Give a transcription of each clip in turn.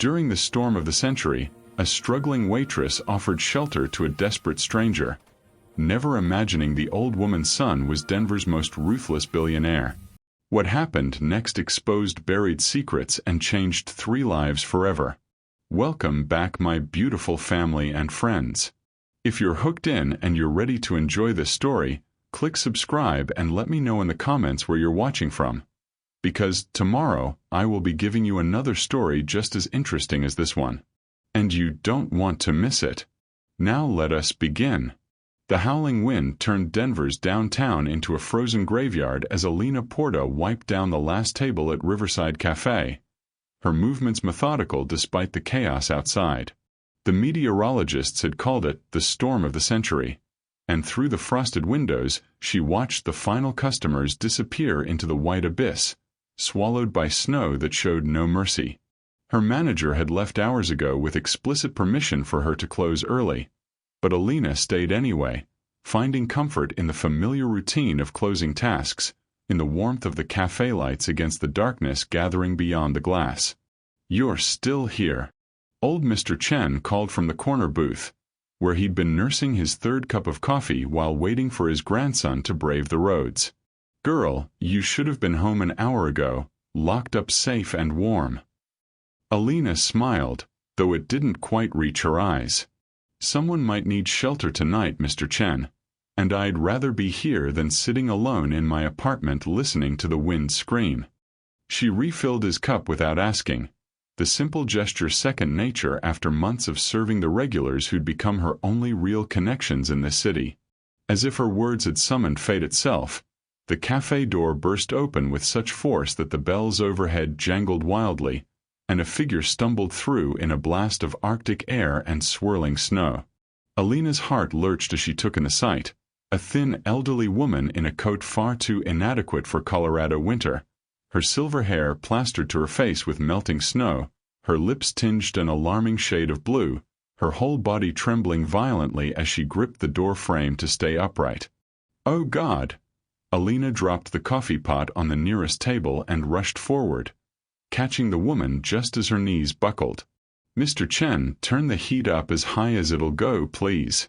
During the storm of the century, a struggling waitress offered shelter to a desperate stranger, never imagining the old woman's son was Denver's most ruthless billionaire. What happened next exposed buried secrets and changed 3 lives forever. Welcome back, my beautiful family and friends. If you're hooked in and you're ready to enjoy this story, click subscribe and let me know in the comments where you're watching from. Because tomorrow, I will be giving you another story just as interesting as this one. And you don't want to miss it. Now let us begin. The howling wind turned Denver's downtown into a frozen graveyard as Alina Porta wiped down the last table at Riverside Cafe, her movements methodical despite the chaos outside. The meteorologists had called it the storm of the century, and through the frosted windows she watched the final customers disappear into the white abyss, swallowed by snow that showed no mercy. Her manager had left hours ago with explicit permission for her to close early, but Alina stayed anyway, finding comfort in the familiar routine of closing tasks, in the warmth of the cafe lights against the darkness gathering beyond the glass. "You're still here." Old Mr. Chen called from the corner booth, where he'd been nursing his 3rd cup of coffee while waiting for his grandson to brave the roads. "Girl, you should have been home an hour ago, locked up safe and warm." Alina smiled, though it didn't quite reach her eyes. "Someone might need shelter tonight, Mr. Chen, and I'd rather be here than sitting alone in my apartment listening to the wind scream." She refilled his cup without asking, the simple gesture second nature after months of serving the regulars who'd become her only real connections in this city. As if her words had summoned fate itself, the cafe door burst open with such force that the bells overhead jangled wildly, and a figure stumbled through in a blast of Arctic air and swirling snow. Alina's heart lurched as she took in the sight, a thin elderly woman in a coat far too inadequate for Colorado winter, her silver hair plastered to her face with melting snow, her lips tinged an alarming shade of blue, her whole body trembling violently as she gripped the door frame to stay upright. "Oh God!" Alina dropped the coffee pot on the nearest table and rushed forward, catching the woman just as her knees buckled. "Mr. Chen, turn the heat up as high as it'll go, please."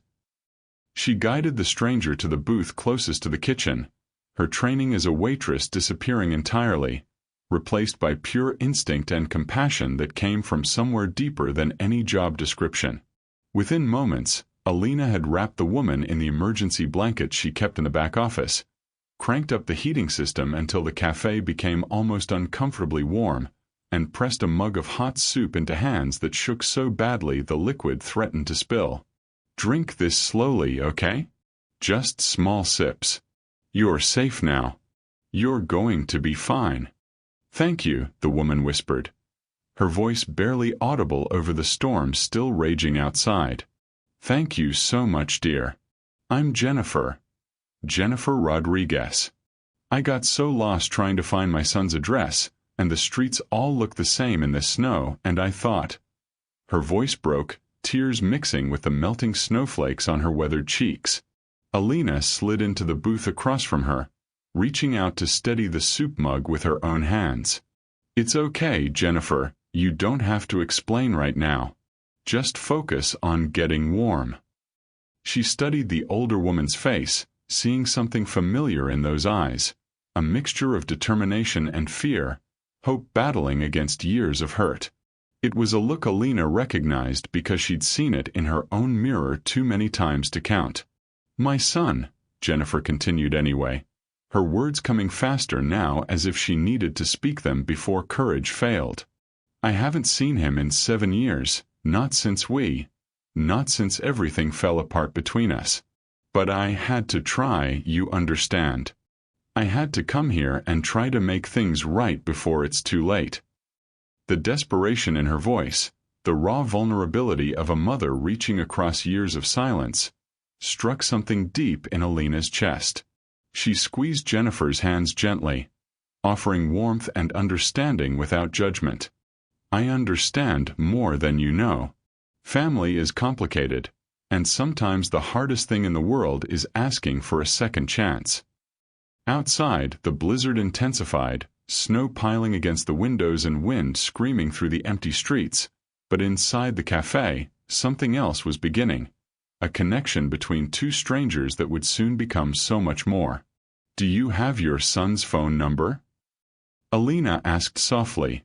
She guided the stranger to the booth closest to the kitchen, her training as a waitress disappearing entirely, replaced by pure instinct and compassion that came from somewhere deeper than any job description. Within moments, Alina had wrapped the woman in the emergency blankets she kept in the back office, cranked up the heating system until the cafe became almost uncomfortably warm, and pressed a mug of hot soup into hands that shook so badly the liquid threatened to spill. "Drink this slowly, okay? Just small sips. You're safe now. You're going to be fine." "Thank you," the woman whispered, her voice barely audible over the storm still raging outside. "Thank you so much, dear. I'm Jennifer Rodriguez. I got so lost trying to find my son's address, and the streets all look the same in this snow, and I thought—" Her voice broke, tears mixing with the melting snowflakes on her weathered cheeks. Alina slid into the booth across from her, reaching out to steady the soup mug with her own hands. "It's okay, Jennifer, you don't have to explain right now. Just focus on getting warm." She studied the older woman's face, seeing something familiar in those eyes, a mixture of determination and fear, hope battling against years of hurt. It was a look Alina recognized because she'd seen it in her own mirror too many times to count. "My son," Jennifer continued anyway, her words coming faster now as if she needed to speak them before courage failed. "I haven't seen him in 7 years, not since everything fell apart between us. But I had to try, you understand. I had to come here and try to make things right before it's too late." The desperation in her voice, the raw vulnerability of a mother reaching across years of silence, struck something deep in Alina's chest. She squeezed Jennifer's hands gently, offering warmth and understanding without judgment. "I understand more than you know. Family is complicated, and sometimes the hardest thing in the world is asking for a second chance." Outside, the blizzard intensified, snow piling against the windows and wind screaming through the empty streets, But inside the cafe, something else was beginning. A connection between two strangers that would soon become so much more. "Do you have your son's phone number?" Alina asked softly,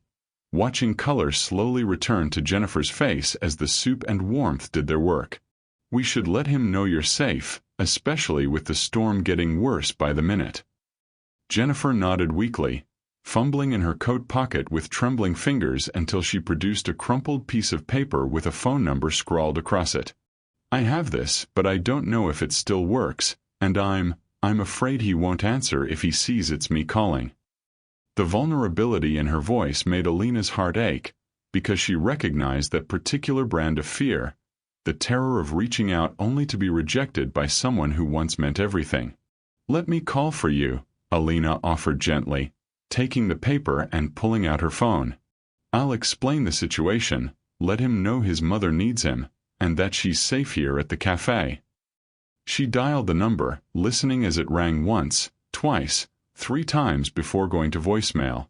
watching color slowly return to Jennifer's face as the soup and warmth did their work. "We should let him know you're safe, especially with the storm getting worse by the minute." Jennifer nodded weakly, fumbling in her coat pocket with trembling fingers until she produced a crumpled piece of paper with a phone number scrawled across it. "I have this, but I don't know if it still works, and I'm afraid he won't answer if he sees it's me calling." The vulnerability in her voice made Alina's heart ache, because she recognized that particular brand of fear, the terror of reaching out only to be rejected by someone who once meant everything. "Let me call for you," Alina offered gently, taking the paper and pulling out her phone. "I'll explain the situation, let him know his mother needs him, and that she's safe here at the cafe." She dialed the number, listening as it rang once, twice, 3 times before going to voicemail.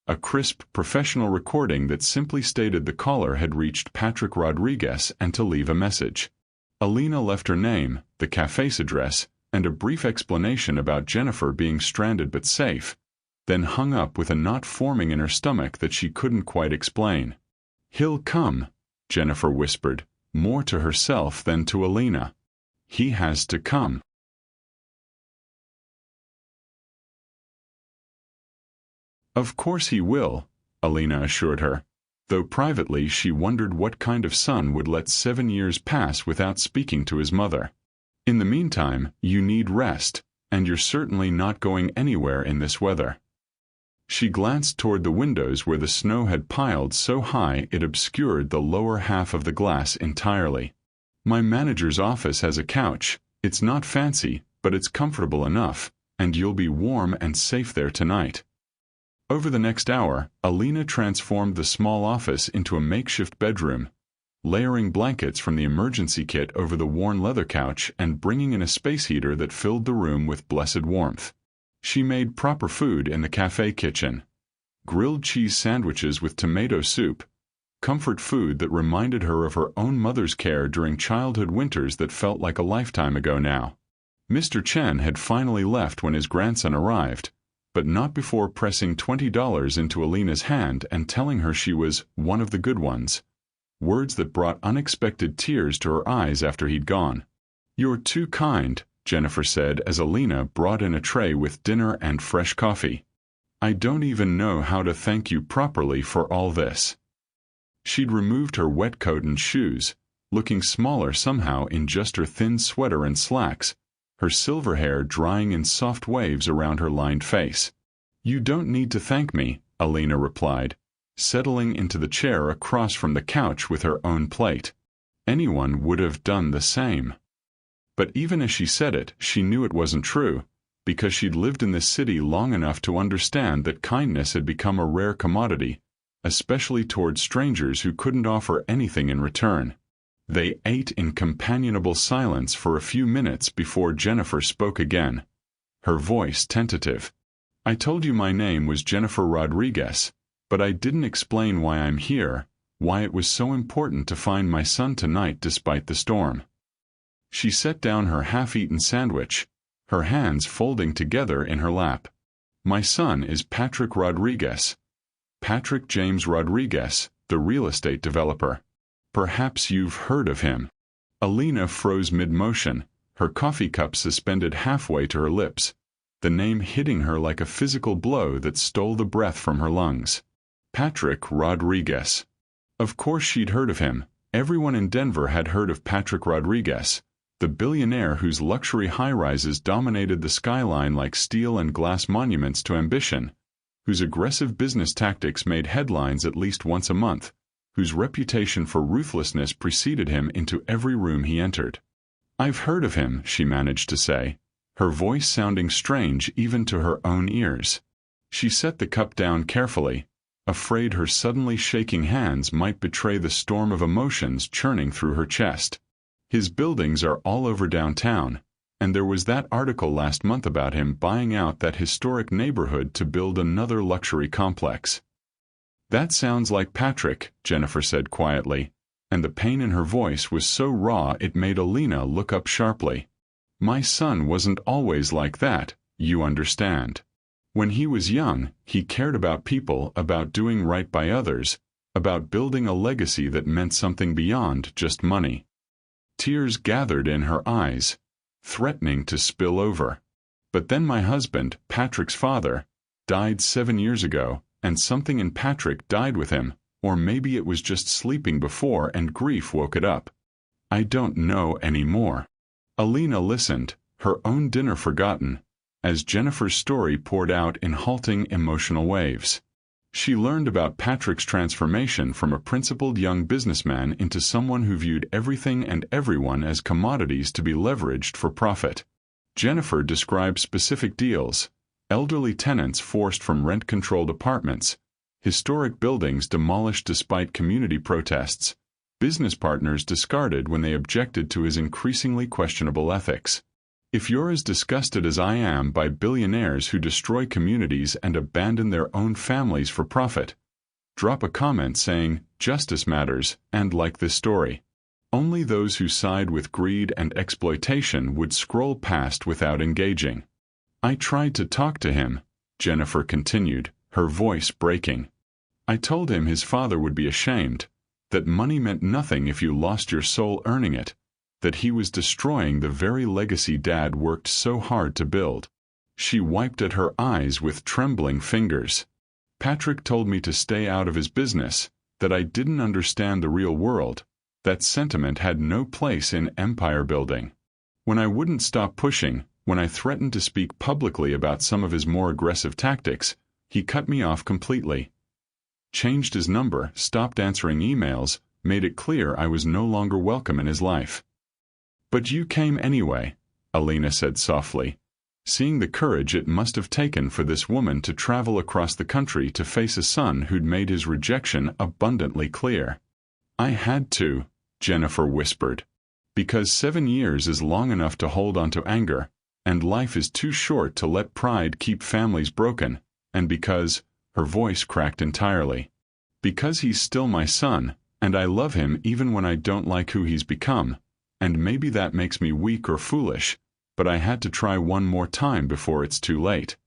A crisp, professional recording that simply stated the caller had reached Patrick Rodriguez and to leave a message. Alina left her name, the cafe's address, and a brief explanation about Jennifer being stranded but safe, then hung up with a knot forming in her stomach that she couldn't quite explain. "He'll come," Jennifer whispered, more to herself than to Alina. "He has to come." "Of course he will," Alina assured her, though privately she wondered what kind of son would let 7 years pass without speaking to his mother. "In the meantime, you need rest, and you're certainly not going anywhere in this weather." She glanced toward the windows where the snow had piled so high it obscured the lower half of the glass entirely. "My manager's office has a couch. It's not fancy, but it's comfortable enough, and you'll be warm and safe there tonight." Over the next hour, Alina transformed the small office into a makeshift bedroom, layering blankets from the emergency kit over the worn leather couch and bringing in a space heater that filled the room with blessed warmth. She made proper food in the cafe kitchen. Grilled cheese sandwiches with tomato soup, comfort food that reminded her of her own mother's care during childhood winters that felt like a lifetime ago now. Mr. Chen had finally left when his grandson arrived, but not before pressing $20 into Alina's hand and telling her she was one of the good ones. Words that brought unexpected tears to her eyes after he'd gone. "You're too kind," Jennifer said as Alina brought in a tray with dinner and fresh coffee. "I don't even know how to thank you properly for all this." She'd removed her wet coat and shoes, looking smaller somehow in just her thin sweater and slacks, her silver hair drying in soft waves around her lined face. "You don't need to thank me," Alina replied, settling into the chair across from the couch with her own plate. Anyone would have done the same. But even as she said it, she knew it wasn't true, because she'd lived in this city long enough to understand that kindness had become a rare commodity, especially toward strangers who couldn't offer anything in return. They ate in companionable silence for a few minutes before Jennifer spoke again, her voice tentative. "I told you my name was Jennifer Rodriguez, but I didn't explain why I'm here, why it was so important to find my son tonight despite the storm." She set down her half-eaten sandwich, her hands folding together in her lap. "My son is Patrick Rodriguez. Patrick James Rodriguez, the real estate developer. Perhaps you've heard of him." Alina froze mid-motion, her coffee cup suspended halfway to her lips, the name hitting her like a physical blow that stole the breath from her lungs. Patrick Rodriguez. Of course she'd heard of him. Everyone in Denver had heard of Patrick Rodriguez, the billionaire whose luxury high-rises dominated the skyline like steel and glass monuments to ambition, whose aggressive business tactics made headlines at least once a month, whose reputation for ruthlessness preceded him into every room he entered. "I've heard of him," she managed to say, her voice sounding strange even to her own ears. She set the cup down carefully, afraid her suddenly shaking hands might betray the storm of emotions churning through her chest. "His buildings are all over downtown, and there was that article last month about him buying out that historic neighborhood to build another luxury complex." That sounds like Patrick, Jennifer said quietly, and the pain in her voice was so raw it made Alina look up sharply. My son wasn't always like that, you understand. When he was young, he cared about people, about doing right by others, about building a legacy that meant something beyond just money. Tears gathered in her eyes, threatening to spill over. But then my husband, Patrick's father, died 7 years ago, and something in Patrick died with him, or maybe it was just sleeping before and grief woke it up. I don't know anymore. Alina listened, her own dinner forgotten, as Jennifer's story poured out in halting emotional waves. She learned about Patrick's transformation from a principled young businessman into someone who viewed everything and everyone as commodities to be leveraged for profit. Jennifer described specific deals: elderly tenants forced from rent-controlled apartments, historic buildings demolished despite community protests, business partners discarded when they objected to his increasingly questionable ethics. If you're as disgusted as I am by billionaires who destroy communities and abandon their own families for profit, drop a comment saying, "Justice matters," and like this story. Only those who side with greed and exploitation would scroll past without engaging. I tried to talk to him, Jennifer continued, her voice breaking. I told him his father would be ashamed, that money meant nothing if you lost your soul earning it, that he was destroying the very legacy Dad worked so hard to build. She wiped at her eyes with trembling fingers. Patrick told me to stay out of his business, that I didn't understand the real world, that sentiment had no place in empire building. When I wouldn't stop pushing, when I threatened to speak publicly about some of his more aggressive tactics, he cut me off completely. Changed his number, stopped answering emails, made it clear I was no longer welcome in his life. But you came anyway, Alina said softly, seeing the courage it must have taken for this woman to travel across the country to face a son who'd made his rejection abundantly clear. I had to, Jennifer whispered, because 7 years is long enough to hold on to anger, and life is too short to let pride keep families broken, and because, her voice cracked entirely, because he's still my son, and I love him even when I don't like who he's become. And maybe that makes me weak or foolish, but I had to try one more time before it's too late.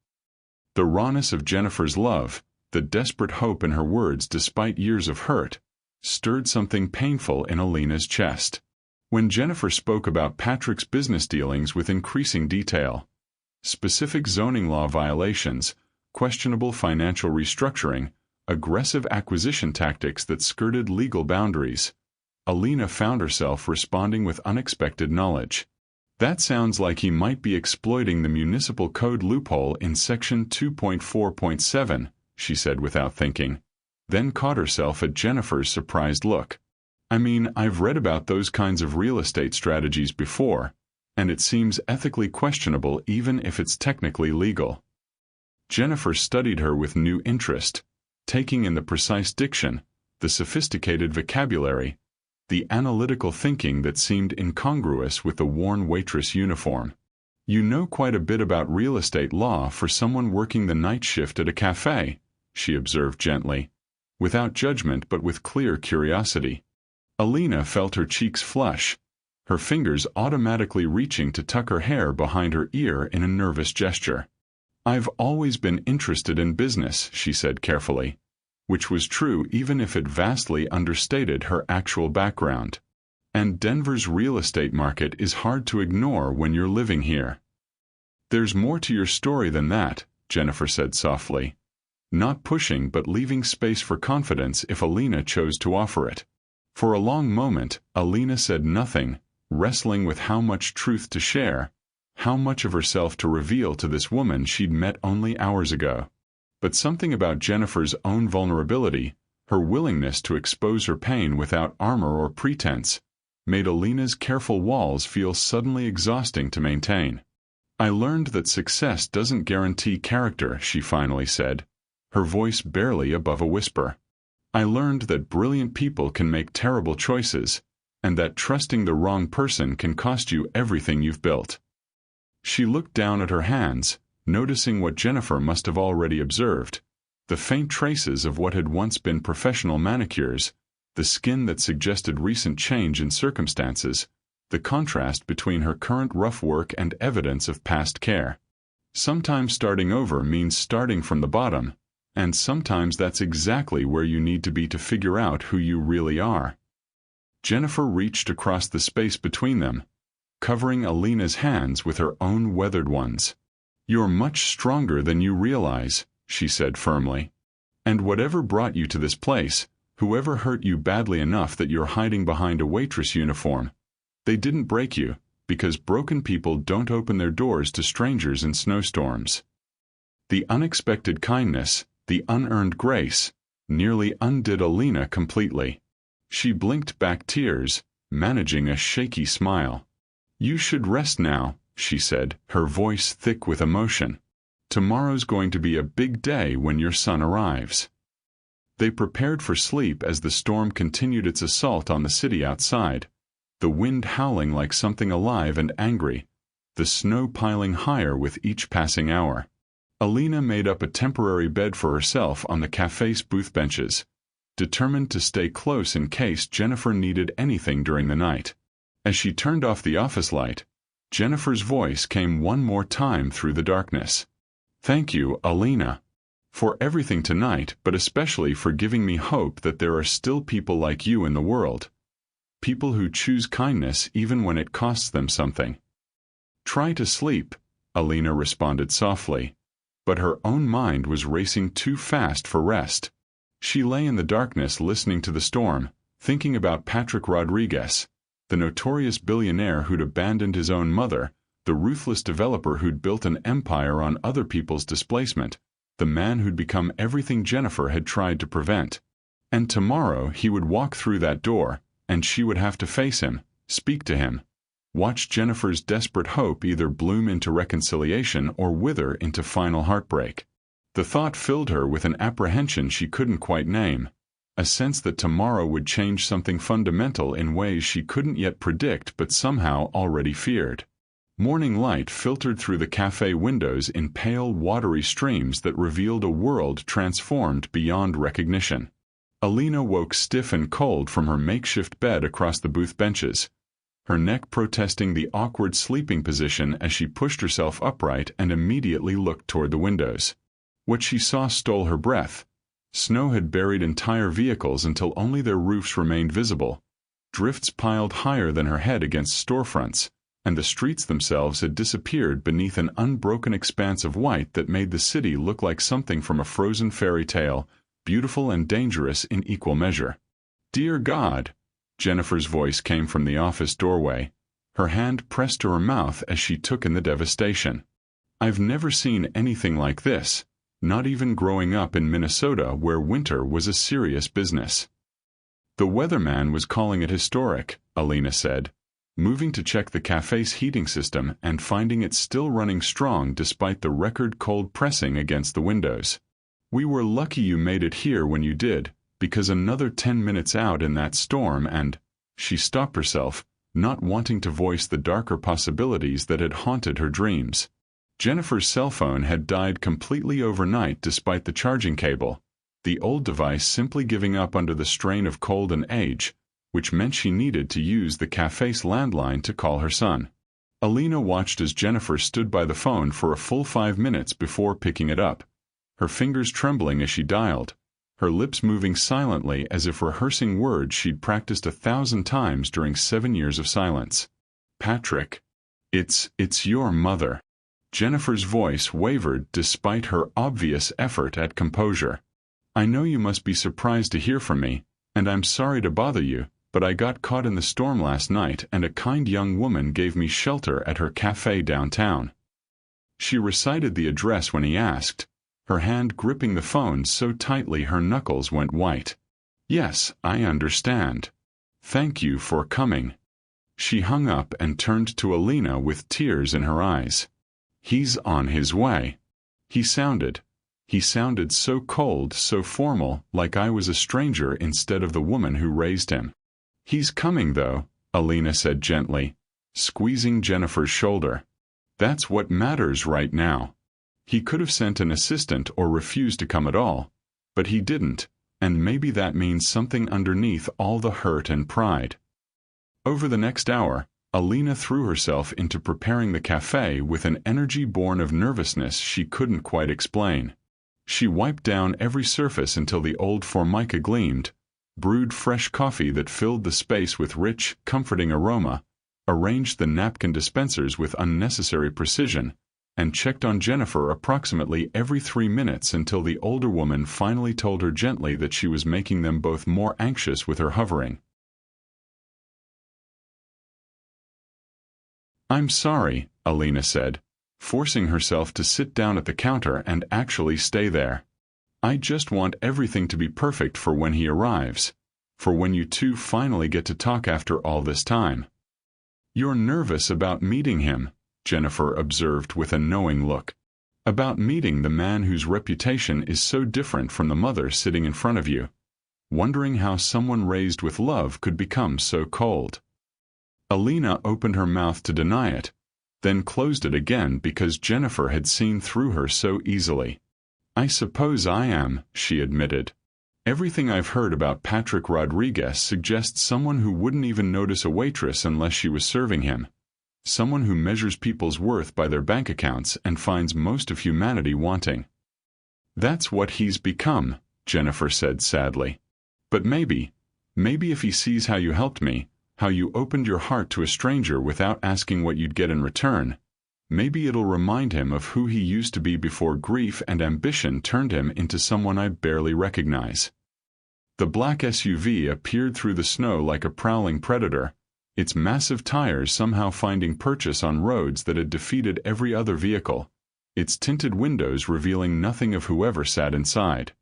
The rawness of Jennifer's love, the desperate hope in her words despite years of hurt, stirred something painful in Alina's chest. When Jennifer spoke about Patrick's business dealings with increasing detail, specific zoning law violations, questionable financial restructuring, aggressive acquisition tactics that skirted legal boundaries, Alina found herself responding with unexpected knowledge. That sounds like he might be exploiting the municipal code loophole in Section 2.4.7, she said without thinking, then caught herself at Jennifer's surprised look. I mean, I've read about those kinds of real estate strategies before, and it seems ethically questionable even if it's technically legal. Jennifer studied her with new interest, taking in the precise diction, the sophisticated vocabulary, the analytical thinking that seemed incongruous with the worn waitress uniform. You know quite a bit about real estate law for someone working the night shift at a cafe, she observed gently, without judgment but with clear curiosity. Alina felt her cheeks flush, her fingers automatically reaching to tuck her hair behind her ear in a nervous gesture. I've always been interested in business, she said carefully, which was true even if it vastly understated her actual background. And Denver's real estate market is hard to ignore when you're living here. There's more to your story than that, Jennifer said softly, not pushing but leaving space for confidence if Alina chose to offer it. For a long moment, Alina said nothing, wrestling with how much truth to share, how much of herself to reveal to this woman she'd met only hours ago. But something about Jennifer's own vulnerability, her willingness to expose her pain without armor or pretense, made Alina's careful walls feel suddenly exhausting to maintain. I learned that success doesn't guarantee character, she finally said, her voice barely above a whisper. I learned that brilliant people can make terrible choices, and that trusting the wrong person can cost you everything you've built. She looked down at her hands, noticing what Jennifer must have already observed, The faint traces of what had once been professional manicures, the skin that suggested recent change in circumstances, the contrast between her current rough work and evidence of past care. Sometimes starting over means starting from the bottom, and sometimes that's exactly where you need to be to figure out who you really are. Jennifer reached across the space between them, covering Alina's hands with her own weathered ones. "You're much stronger than you realize," she said firmly. "And whatever brought you to this place, whoever hurt you badly enough that you're hiding behind a waitress uniform, they didn't break you, because broken people don't open their doors to strangers in snowstorms." The unexpected kindness, the unearned grace, nearly undid Alina completely. She blinked back tears, managing a shaky smile. "You should rest now," she said, her voice thick with emotion. "Tomorrow's going to be a big day when your son arrives." They prepared for sleep as the storm continued its assault on the city outside, the wind howling like something alive and angry, the snow piling higher with each passing hour. Alina made up a temporary bed for herself on the cafe's booth benches, determined to stay close in case Jennifer needed anything during the night. As she turned off the office light, Jennifer's voice came one more time through the darkness. "Thank you, Alina, for everything tonight, but especially for giving me hope that there are still people like you in the world. People who choose kindness even when it costs them something." "Try to sleep," Alina responded softly, but her own mind was racing too fast for rest. She lay in the darkness listening to the storm, thinking about Patrick Rodriguez, the notorious billionaire who'd abandoned his own mother, the ruthless developer who'd built an empire on other people's displacement, the man who'd become everything Jennifer had tried to prevent. And tomorrow he would walk through that door, and she would have to face him, speak to him, watch Jennifer's desperate hope either bloom into reconciliation or wither into final heartbreak. The thought filled her with an apprehension she couldn't quite name, a sense that tomorrow would change something fundamental in ways she couldn't yet predict but somehow already feared. Morning light filtered through the cafe windows in pale, watery streams that revealed a world transformed beyond recognition. Alina woke stiff and cold from her makeshift bed across the booth benches, her neck protesting the awkward sleeping position as she pushed herself upright and immediately looked toward the windows. What she saw stole her breath. Snow had buried entire vehicles until only their roofs remained visible, drifts piled higher than her head against storefronts, and the streets themselves had disappeared beneath an unbroken expanse of white that made the city look like something from a frozen fairy tale, beautiful and dangerous in equal measure. "Dear God," Jennifer's voice came from the office doorway, her hand pressed to her mouth as she took in the devastation. "I've never seen anything like this, not even growing up in Minnesota where winter was a serious business." "The weatherman was calling it historic," Alina said, moving to check the cafe's heating system and finding it still running strong despite the record cold pressing against the windows. "We were lucky you made it here when you did, because another 10 minutes out in that storm and—" She stopped herself, not wanting to voice the darker possibilities that had haunted her dreams. Jennifer's cell phone had died completely overnight despite the charging cable, the old device simply giving up under the strain of cold and age, which meant she needed to use the cafe's landline to call her son. Alina watched as Jennifer stood by the phone for a full 5 minutes before picking it up, her fingers trembling as she dialed, her lips moving silently as if rehearsing words she'd practiced 1,000 times during 7 years of silence. "Patrick, it's your mother." Jennifer's voice wavered despite her obvious effort at composure. "I know you must be surprised to hear from me, and I'm sorry to bother you, but I got caught in the storm last night and a kind young woman gave me shelter at her cafe downtown." She recited the address when he asked, her hand gripping the phone so tightly her knuckles went white. "Yes, I understand. Thank you for coming." She hung up and turned to Alina with tears in her eyes. "He's on his way." He sounded so cold, so formal, like I was a stranger instead of the woman who raised him. "He's coming, though," Alina said gently, squeezing Jennifer's shoulder. "That's what matters right now. He could have sent an assistant or refused to come at all, But he didn't, and maybe that means something underneath all the hurt and pride. Over the next hour, Alina threw herself into preparing the cafe with an energy born of nervousness she couldn't quite explain. She wiped down every surface until the old formica gleamed, brewed fresh coffee that filled the space with rich, comforting aroma, arranged the napkin dispensers with unnecessary precision, and checked on Jennifer approximately every 3 minutes until the older woman finally told her gently that she was making them both more anxious with her hovering. "I'm sorry," Alina said, forcing herself to sit down at the counter and actually stay there. "I just want everything to be perfect for when he arrives, for when you two finally get to talk after all this time." "You're nervous about meeting him," Jennifer observed with a knowing look. "About meeting the man whose reputation is so different from the mother sitting in front of you. Wondering how someone raised with love could become so cold." Alina opened her mouth to deny it, then closed it again because Jennifer had seen through her so easily. "I suppose I am," she admitted. "Everything I've heard about Patrick Rodriguez suggests someone who wouldn't even notice a waitress unless she was serving him. Someone who measures people's worth by their bank accounts and finds most of humanity wanting." "That's what he's become," Jennifer said sadly. "But maybe if he sees how you helped me, how you opened your heart to a stranger without asking what you'd get in return, maybe it'll remind him of who he used to be before grief and ambition turned him into someone I barely recognize." The black SUV appeared through the snow like a prowling predator, its massive tires somehow finding purchase on roads that had defeated every other vehicle, its tinted windows revealing nothing of whoever sat inside.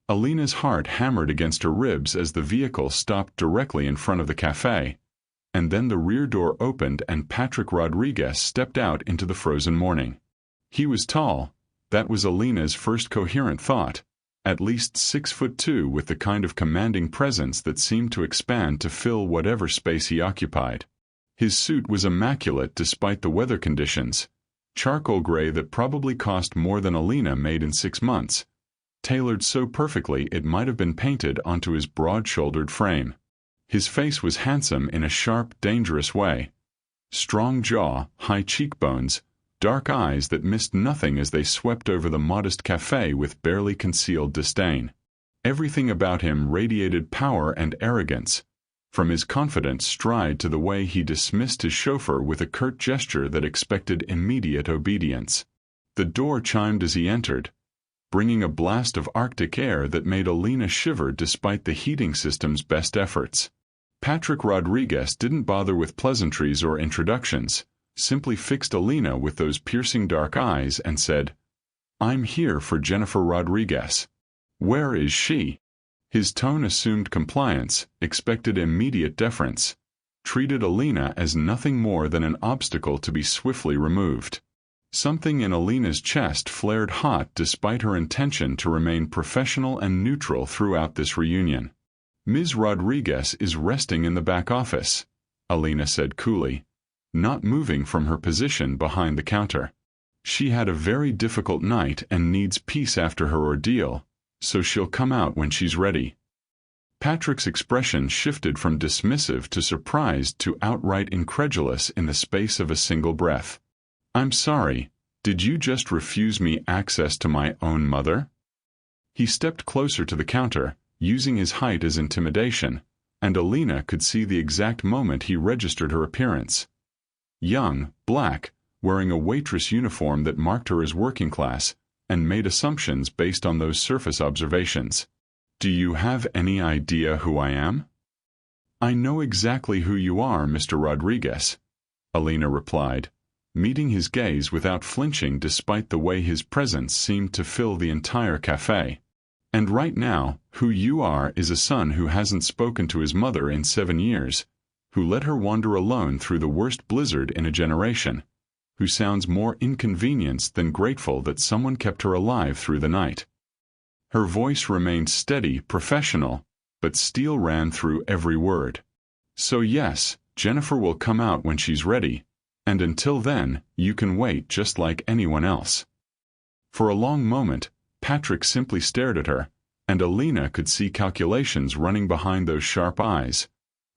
Alina's heart hammered against her ribs as the vehicle stopped directly in front of the cafe, and then the rear door opened and Patrick Rodriguez stepped out into the frozen morning. He was tall, that was Alina's first coherent thought, at least 6'2", with the kind of commanding presence that seemed to expand to fill whatever space he occupied. His suit was immaculate despite the weather conditions, charcoal gray that probably cost more than Alina made in 6 months, tailored so perfectly it might have been painted onto his broad-shouldered frame. His face was handsome in a sharp, dangerous way. Strong jaw, high cheekbones, dark eyes that missed nothing as they swept over the modest cafe with barely concealed disdain. Everything about him radiated power and arrogance, from his confident stride to the way he dismissed his chauffeur with a curt gesture that expected immediate obedience. The door chimed as he entered, bringing a blast of Arctic air that made Alina shiver despite the heating system's best efforts. Patrick Rodriguez didn't bother with pleasantries or introductions, simply fixed Alina with those piercing dark eyes and said, "I'm here for Jennifer Rodriguez. Where is she?" His tone assumed compliance, expected immediate deference, treated Alina as nothing more than an obstacle to be swiftly removed. Something in Alina's chest flared hot despite her intention to remain professional and neutral throughout this reunion. "Ms. Rodriguez is resting in the back office," Alina said coolly, not moving from her position behind the counter. "She had a very difficult night and needs peace after her ordeal, so she'll come out when she's ready." Patrick's expression shifted from dismissive to surprised to outright incredulous in the space of a single breath. "I'm sorry, did you just refuse me access to my own mother?" He stepped closer to the counter, using his height as intimidation, and Alina could see the exact moment he registered her appearance. Young, black, wearing a waitress uniform that marked her as working class, and made assumptions based on those surface observations. "Do you have any idea who I am?" "I know exactly who you are, Mr. Rodriguez," Alina replied, meeting his gaze without flinching despite the way his presence seemed to fill the entire cafe. "And right now, who you are is a son who hasn't spoken to his mother in 7 years, who let her wander alone through the worst blizzard in a generation, who sounds more inconvenienced than grateful that someone kept her alive through the night." Her voice remained steady, professional, but steel ran through every word. "So yes, Jennifer will come out when she's ready, and until then, you can wait just like anyone else." For a long moment, Patrick simply stared at her, and Alina could see calculations running behind those sharp eyes,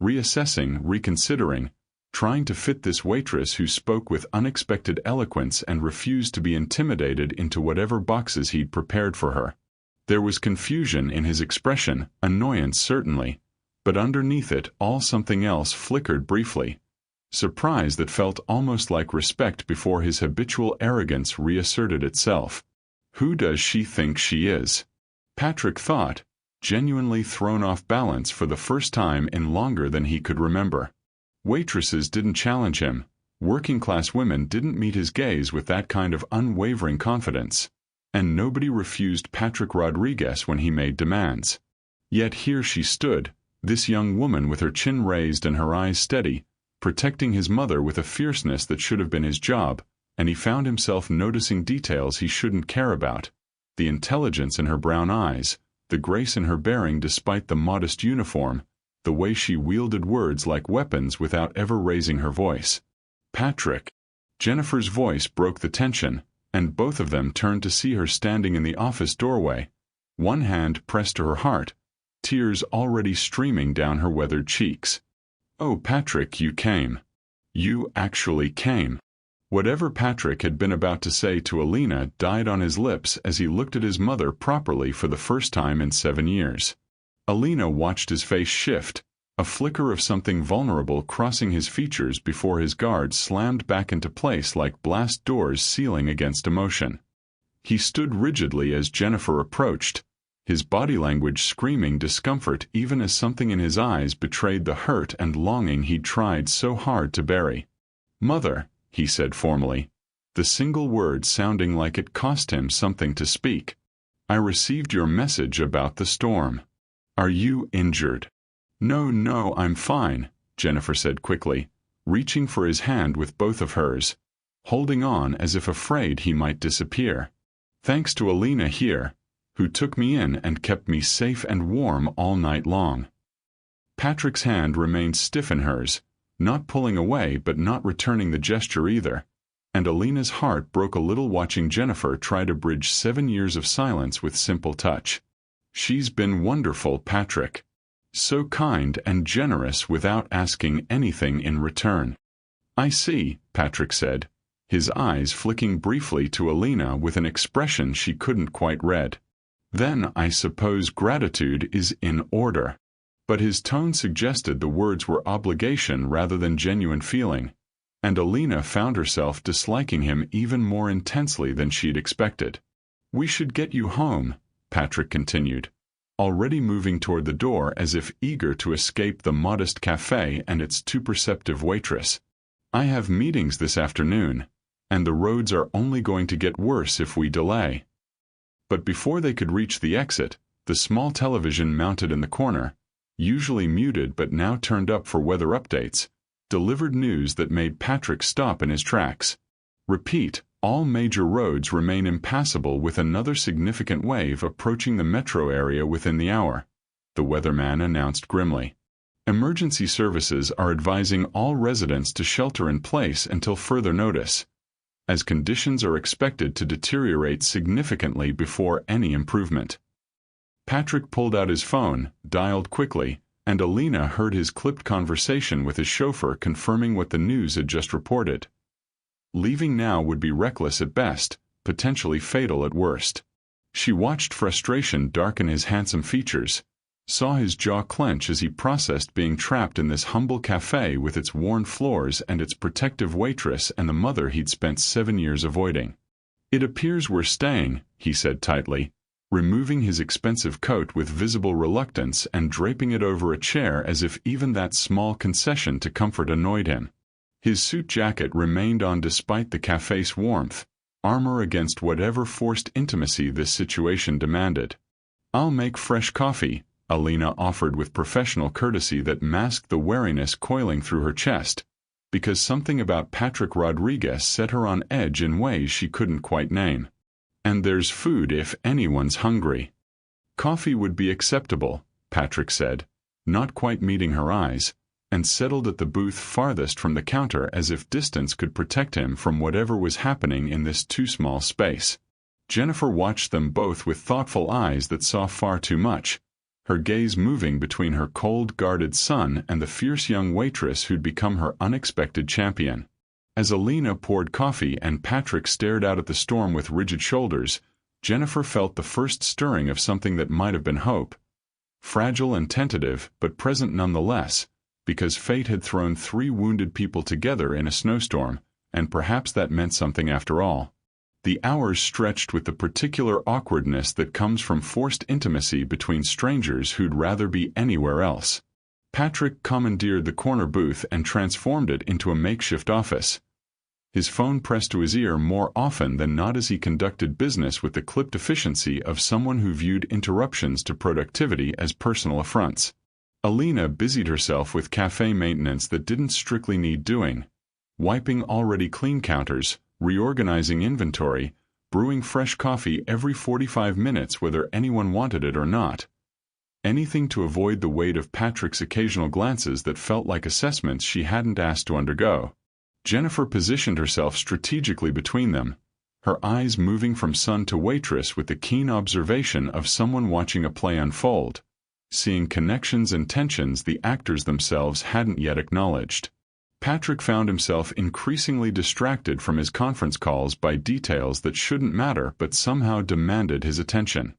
reassessing, reconsidering, trying to fit this waitress who spoke with unexpected eloquence and refused to be intimidated into whatever boxes he'd prepared for her. There was confusion in his expression, annoyance certainly, but underneath it all something else flickered briefly. Surprise that felt almost like respect before his habitual arrogance reasserted itself. Who does she think she is? Patrick thought, genuinely thrown off balance for the first time in longer than he could remember. Waitresses didn't challenge him. Working-class women didn't meet his gaze with that kind of unwavering confidence. And nobody refused Patrick Rodriguez when he made demands. Yet here she stood, this young woman with her chin raised and her eyes steady, protecting his mother with a fierceness that should have been his job, and he found himself noticing details he shouldn't care about. The intelligence in her brown eyes, the grace in her bearing despite the modest uniform, the way she wielded words like weapons without ever raising her voice. Patrick. Jennifer's voice broke the tension, and both of them turned to see her standing in the office doorway, one hand pressed to her heart, tears already streaming down her weathered cheeks. "Oh, Patrick, you came. You actually came." Whatever Patrick had been about to say to Alina died on his lips as he looked at his mother properly for the first time in 7 years. Alina watched his face shift, a flicker of something vulnerable crossing his features before his guard slammed back into place like blast doors sealing against emotion. He stood rigidly as Jennifer approached, his body language screaming discomfort even as something in his eyes betrayed the hurt and longing he'd tried so hard to bury. "Mother," he said formally, the single word sounding like it cost him something to speak. "I received your message about the storm. Are you injured?" No, I'm fine," Jennifer said quickly, reaching for his hand with both of hers, holding on as if afraid he might disappear. "Thanks to Alina here, who took me in and kept me safe and warm all night long." Patrick's hand remained stiff in hers, not pulling away but not returning the gesture either, and Alina's heart broke a little watching Jennifer try to bridge 7 years of silence with simple touch. "She's been wonderful, Patrick. So kind and generous without asking anything in return." "I see," Patrick said, his eyes flicking briefly to Alina with an expression she couldn't quite read. "Then I suppose gratitude is in order." But his tone suggested the words were obligation rather than genuine feeling, and Alina found herself disliking him even more intensely than she'd expected. "We should get you home," Patrick continued, already moving toward the door as if eager to escape the modest cafe and its too perceptive waitress. "I have meetings this afternoon, and the roads are only going to get worse if we delay." But before they could reach the exit, the small television mounted in the corner, usually muted but now turned up for weather updates, delivered news that made Patrick stop in his tracks. "Repeat, all major roads remain impassable with another significant wave approaching the metro area within the hour," the weatherman announced grimly. "Emergency services are advising all residents to shelter in place until further notice, as conditions are expected to deteriorate significantly before any improvement." Patrick pulled out his phone, dialed quickly, and Alina heard his clipped conversation with his chauffeur confirming what the news had just reported. Leaving now would be reckless at best, potentially fatal at worst. She watched frustration darken his handsome features, saw his jaw clench as he processed being trapped in this humble cafe with its worn floors and its protective waitress and the mother he'd spent 7 years avoiding. "It appears we're staying," he said tightly, removing his expensive coat with visible reluctance and draping it over a chair as if even that small concession to comfort annoyed him. His suit jacket remained on despite the cafe's warmth, armor against whatever forced intimacy this situation demanded. "I'll make fresh coffee," Alina offered with professional courtesy that masked the wariness coiling through her chest, because something about Patrick Rodriguez set her on edge in ways she couldn't quite name. "And there's food if anyone's hungry." "Coffee would be acceptable," Patrick said, not quite meeting her eyes, and settled at the booth farthest from the counter as if distance could protect him from whatever was happening in this too small space. Jennifer watched them both with thoughtful eyes that saw far too much, her gaze moving between her cold, guarded son and the fierce young waitress who'd become her unexpected champion. As Alina poured coffee and Patrick stared out at the storm with rigid shoulders, Jennifer felt the first stirring of something that might have been hope. Fragile and tentative, but present nonetheless, because fate had thrown 3 wounded people together in a snowstorm, and perhaps that meant something after all. The hours stretched with the particular awkwardness that comes from forced intimacy between strangers who'd rather be anywhere else. Patrick commandeered the corner booth and transformed it into a makeshift office. His phone pressed to his ear more often than not as he conducted business with the clipped efficiency of someone who viewed interruptions to productivity as personal affronts. Alina busied herself with cafe maintenance that didn't strictly need doing, wiping already clean counters, reorganizing inventory, brewing fresh coffee every 45 minutes whether anyone wanted it or not. Anything to avoid the weight of Patrick's occasional glances that felt like assessments she hadn't asked to undergo. Jennifer positioned herself strategically between them, her eyes moving from son to waitress with the keen observation of someone watching a play unfold, seeing connections and tensions the actors themselves hadn't yet acknowledged. Patrick found himself increasingly distracted from his conference calls by details that shouldn't matter but somehow demanded his attention.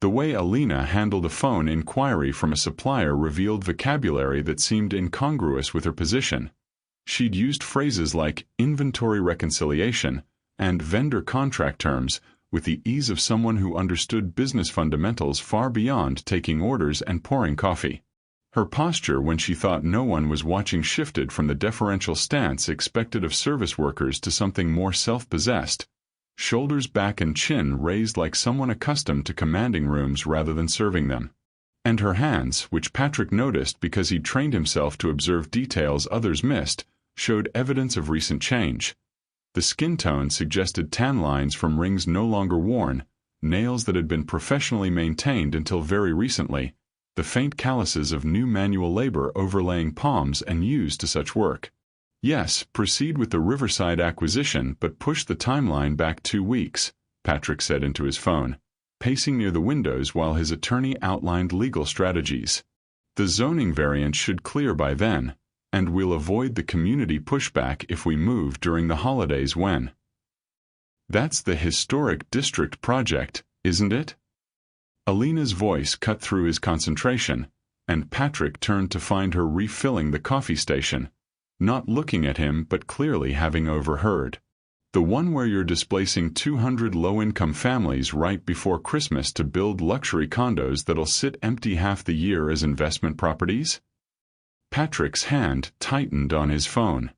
The way Alina handled a phone inquiry from a supplier revealed vocabulary that seemed incongruous with her position. She'd used phrases like inventory reconciliation and vendor contract terms with the ease of someone who understood business fundamentals far beyond taking orders and pouring coffee. Her posture when she thought no one was watching shifted from the deferential stance expected of service workers to something more self-possessed, shoulders back and chin raised like someone accustomed to commanding rooms rather than serving them. And her hands, which Patrick noticed because he'd trained himself to observe details others missed, showed evidence of recent change. The skin tone suggested tan lines from rings no longer worn, nails that had been professionally maintained until very recently, the faint calluses of new manual labor overlaying palms and used to such work. Yes, proceed with the Riverside acquisition but push the timeline back 2 weeks, Patrick said into his phone, pacing near the windows while his attorney outlined legal strategies. The zoning variant should clear by then, and we'll avoid the community pushback if we move during the holidays when. That's the historic district project, isn't it? Alina's voice cut through his concentration, and Patrick turned to find her refilling the coffee station, not looking at him but clearly having overheard. The one where you're displacing 200 low-income families right before Christmas to build luxury condos that'll sit empty half the year as investment properties? Patrick's hand tightened on his phone.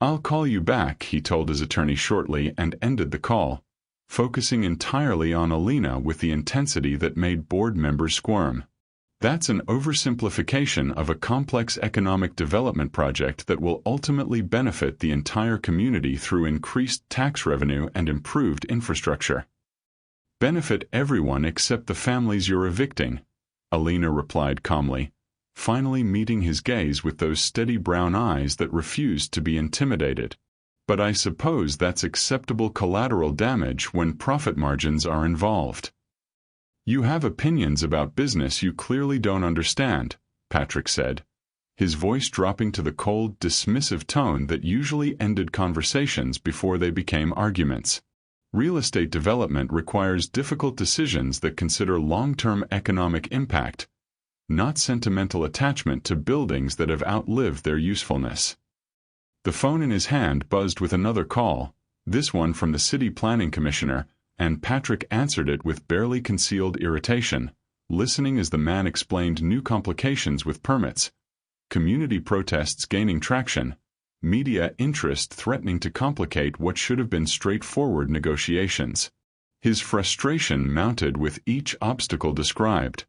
I'll call you back, he told his attorney shortly and ended the call, focusing entirely on Alina with the intensity that made board members squirm. That's an oversimplification of a complex economic development project that will ultimately benefit the entire community through increased tax revenue and improved infrastructure. Benefit everyone except the families you're evicting, Alina replied calmly, finally meeting his gaze with those steady brown eyes that refused to be intimidated. But I suppose that's acceptable collateral damage when profit margins are involved. You have opinions about business you clearly don't understand, Patrick said, his voice dropping to the cold, dismissive tone that usually ended conversations before they became arguments. Real estate development requires difficult decisions that consider long-term economic impact, not sentimental attachment to buildings that have outlived their usefulness. The phone in his hand buzzed with another call, this one from the city planning commissioner, and Patrick answered it with barely concealed irritation, listening as the man explained new complications with permits, community protests gaining traction, media interest threatening to complicate what should have been straightforward negotiations. His frustration mounted with each obstacle described.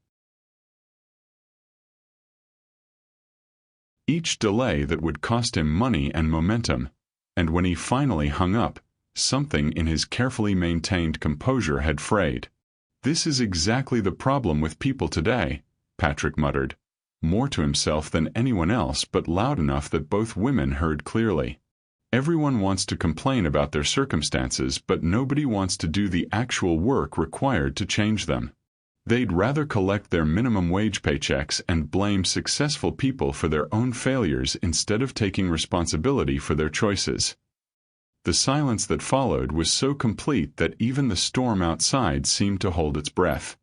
Each delay that would cost him money and momentum, and when he finally hung up, something in his carefully maintained composure had frayed. This is exactly the problem with people today, Patrick muttered, more to himself than anyone else but loud enough that both women heard clearly. Everyone wants to complain about their circumstances, but nobody wants to do the actual work required to change them. They'd rather collect their minimum wage paychecks and blame successful people for their own failures instead of taking responsibility for their choices. The silence that followed was so complete that even the storm outside seemed to hold its breath.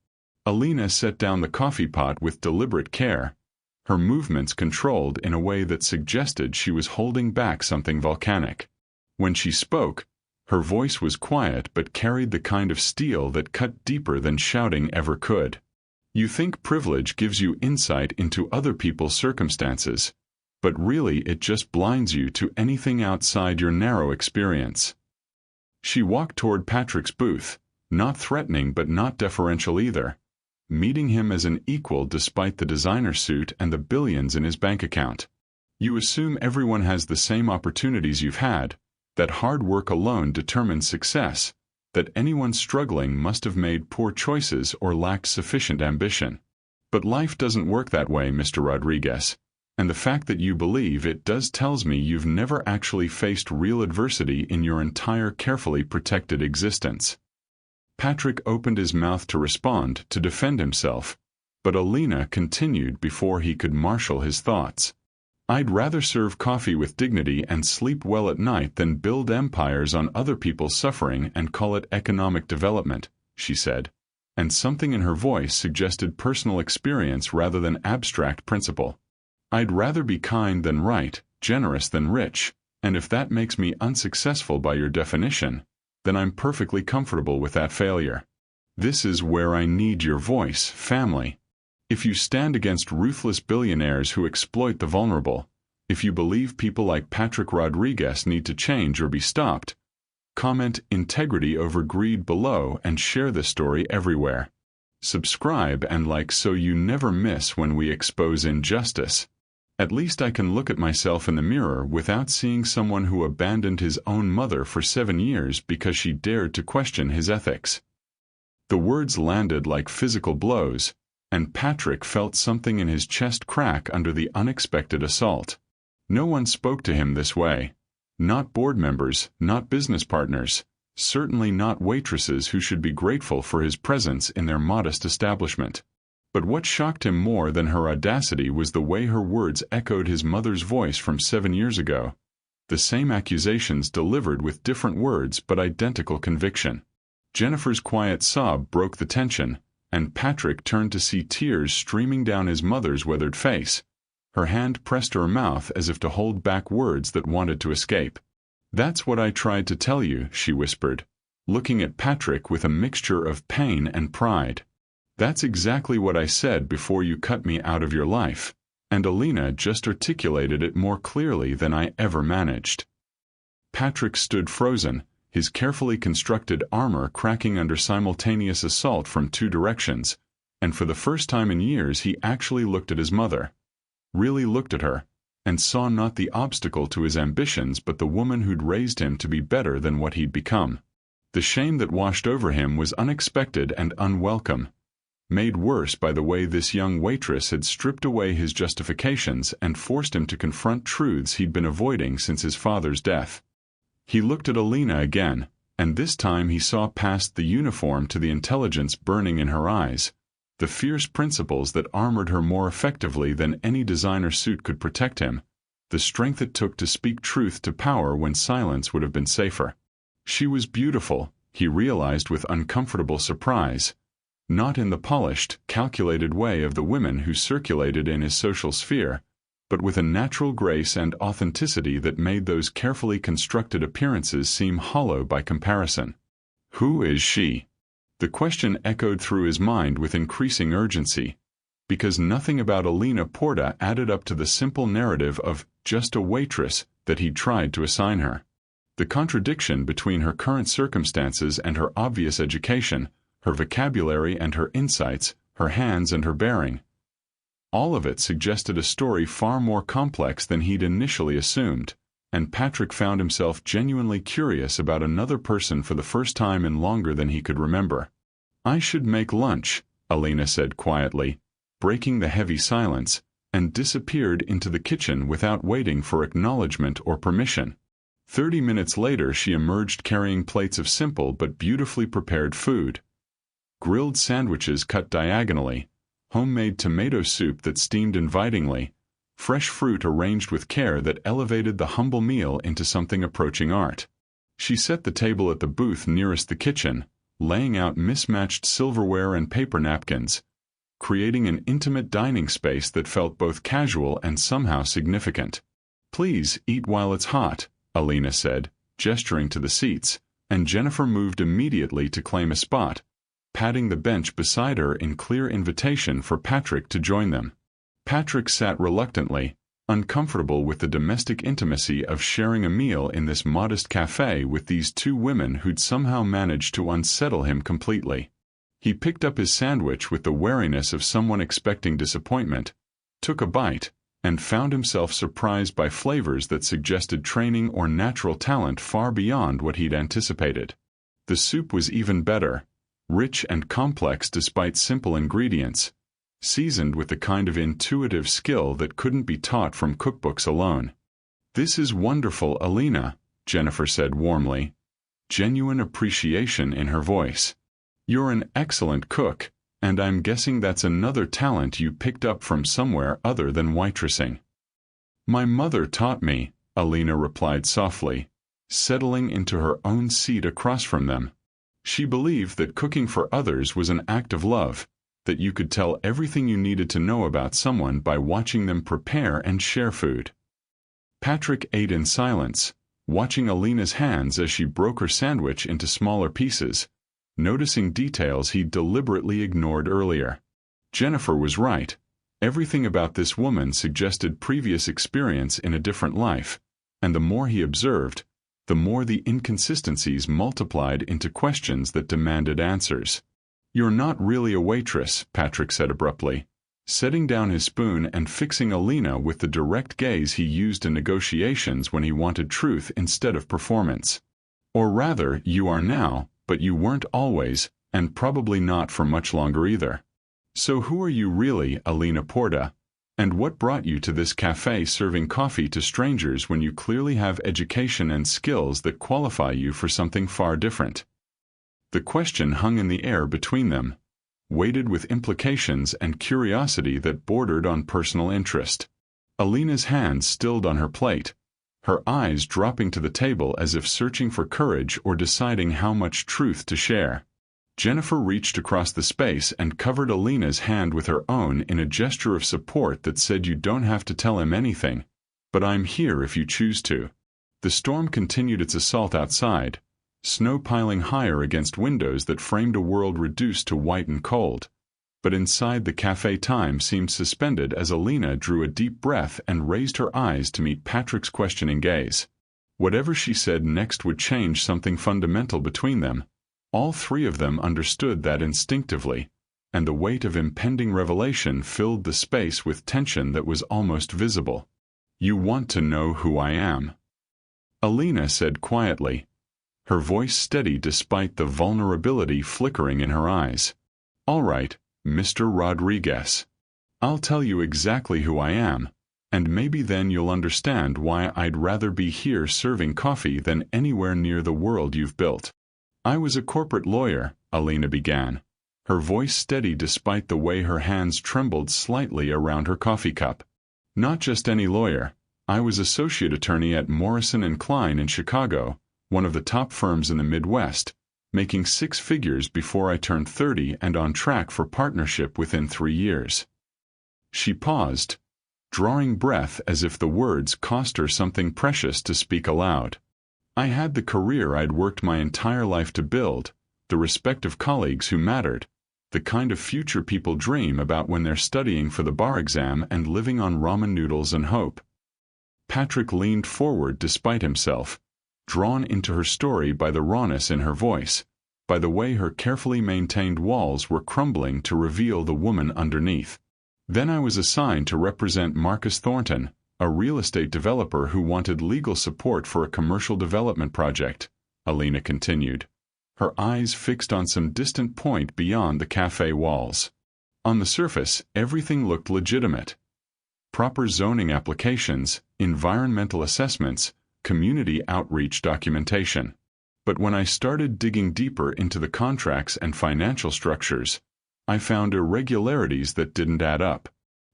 Alina set down the coffee pot with deliberate care, her movements controlled in a way that suggested she was holding back something volcanic. When she spoke, her voice was quiet but carried the kind of steel that cut deeper than shouting ever could. You think privilege gives you insight into other people's circumstances, but really it just blinds you to anything outside your narrow experience. She walked toward Patrick's booth, not threatening but not deferential either, meeting him as an equal despite the designer suit and the billions in his bank account. You assume everyone has the same opportunities you've had, that hard work alone determines success, that anyone struggling must have made poor choices or lacked sufficient ambition. But life doesn't work that way, Mr. Rodriguez, and the fact that you believe it does tells me you've never actually faced real adversity in your entire carefully protected existence. Patrick opened his mouth to respond, to defend himself, but Alina continued before he could marshal his thoughts. I'd rather serve coffee with dignity and sleep well at night than build empires on other people's suffering and call it economic development, she said, and something in her voice suggested personal experience rather than abstract principle. I'd rather be kind than right, generous than rich, and if that makes me unsuccessful by your definition, then I'm perfectly comfortable with that failure. This is where I need your voice, family. If you stand against ruthless billionaires who exploit the vulnerable, if you believe people like Patrick Rodriguez need to change or be stopped, comment integrity over greed below and share this story everywhere. Subscribe and like so you never miss when we expose injustice. At least I can look at myself in the mirror without seeing someone who abandoned his own mother for 7 years because she dared to question his ethics. The words landed like physical blows, and Patrick felt something in his chest crack under the unexpected assault. No one spoke to him this way. Not board members, not business partners, certainly not waitresses who should be grateful for his presence in their modest establishment. But what shocked him more than her audacity was the way her words echoed his mother's voice from 7 years ago. The same accusations delivered with different words but identical conviction. Jennifer's quiet sob broke the tension, and Patrick turned to see tears streaming down his mother's withered face. Her hand pressed to her mouth as if to hold back words that wanted to escape. "That's what I tried to tell you," she whispered, looking at Patrick with a mixture of pain and pride. "That's exactly what I said before you cut me out of your life," and Alina just articulated it more clearly than I ever managed. Patrick stood frozen, his carefully constructed armor cracking under simultaneous assault from 2 directions, and for the first time in years he actually looked at his mother. Really looked at her, and saw not the obstacle to his ambitions but the woman who'd raised him to be better than what he'd become. The shame that washed over him was unexpected and unwelcome, made worse by the way this young waitress had stripped away his justifications and forced him to confront truths he'd been avoiding since his father's death. He looked at Alina again, and this time he saw past the uniform to the intelligence burning in her eyes, the fierce principles that armored her more effectively than any designer suit could protect him, the strength it took to speak truth to power when silence would have been safer. She was beautiful, he realized with uncomfortable surprise, not in the polished, calculated way of the women who circulated in his social sphere, but with a natural grace and authenticity that made those carefully constructed appearances seem hollow by comparison. Who is she? The question echoed through his mind with increasing urgency, because nothing about Alina Porta added up to the simple narrative of just a waitress that he'd tried to assign her. The contradiction between her current circumstances and her obvious education, her vocabulary and her insights, her hands and her bearing. All of it suggested a story far more complex than he'd initially assumed, and Patrick found himself genuinely curious about another person for the first time in longer than he could remember. "I should make lunch," Alina said quietly, breaking the heavy silence, and disappeared into the kitchen without waiting for acknowledgement or permission. 30 minutes later she emerged carrying plates of simple but beautifully prepared food. Grilled sandwiches cut diagonally, homemade tomato soup that steamed invitingly, fresh fruit arranged with care that elevated the humble meal into something approaching art. She set the table at the booth nearest the kitchen, laying out mismatched silverware and paper napkins, creating an intimate dining space that felt both casual and somehow significant. "Please eat while it's hot," Alina said, gesturing to the seats, and Jennifer moved immediately to claim a spot, patting the bench beside her in clear invitation for Patrick to join them. Patrick sat reluctantly, uncomfortable with the domestic intimacy of sharing a meal in this modest cafe with these two women who'd somehow managed to unsettle him completely. He picked up his sandwich with the wariness of someone expecting disappointment, took a bite, and found himself surprised by flavors that suggested training or natural talent far beyond what he'd anticipated. The soup was even better, rich and complex despite simple ingredients, seasoned with the kind of intuitive skill that couldn't be taught from cookbooks alone. "This is wonderful, Alina," Jennifer said warmly, genuine appreciation in her voice. "You're an excellent cook, and I'm guessing that's another talent you picked up from somewhere other than waitressing." "My mother taught me," Alina replied softly, settling into her own seat across from them. She believed that cooking for others was an act of love, that you could tell everything you needed to know about someone by watching them prepare and share food. Patrick ate in silence, watching Alina's hands as she broke her sandwich into smaller pieces, noticing details he deliberately ignored earlier. Jennifer was right. Everything about this woman suggested previous experience in a different life, and the more he observed, the more the inconsistencies multiplied into questions that demanded answers. "You're not really a waitress," Patrick said abruptly, setting down his spoon and fixing Alina with the direct gaze he used in negotiations when he wanted truth instead of performance. "Or rather, you are now, but you weren't always, and probably not for much longer either. So who are you really, Alina Porta? And what brought you to this cafe serving coffee to strangers when you clearly have education and skills that qualify you for something far different?" The question hung in the air between them, weighted with implications and curiosity that bordered on personal interest. Alina's hand stilled on her plate, her eyes dropping to the table as if searching for courage or deciding how much truth to share. Jennifer reached across the space and covered Alina's hand with her own in a gesture of support that said, "You don't have to tell him anything, but I'm here if you choose to." The storm continued its assault outside, snow piling higher against windows that framed a world reduced to white and cold. But inside the cafe time seemed suspended as Alina drew a deep breath and raised her eyes to meet Patrick's questioning gaze. Whatever she said next would change something fundamental between them. All three of them understood that instinctively, and the weight of impending revelation filled the space with tension that was almost visible. "You want to know who I am?" Alina said quietly, her voice steady despite the vulnerability flickering in her eyes. "All right, Mr. Rodriguez. I'll tell you exactly who I am, and maybe then you'll understand why I'd rather be here serving coffee than anywhere near the world you've built." "I was a corporate lawyer," Alina began, her voice steady despite the way her hands trembled slightly around her coffee cup. "Not just any lawyer. I was associate attorney at Morrison & Klein in Chicago, one of the top firms in the Midwest, making 6 figures before I turned 30 and on track for partnership within 3 years." She paused, drawing breath as if the words cost her something precious to speak aloud. "I had the career I'd worked my entire life to build, the respect of colleagues who mattered, the kind of future people dream about when they're studying for the bar exam and living on ramen noodles and hope." Patrick leaned forward despite himself, drawn into her story by the rawness in her voice, by the way her carefully maintained walls were crumbling to reveal the woman underneath. "Then I was assigned to represent Marcus Thornton, a real estate developer who wanted legal support for a commercial development project," Alina continued, her eyes fixed on some distant point beyond the cafe walls. On the surface, everything looked legitimate. Proper zoning applications, environmental assessments, community outreach documentation. But when I started digging deeper into the contracts and financial structures, I found irregularities that didn't add up.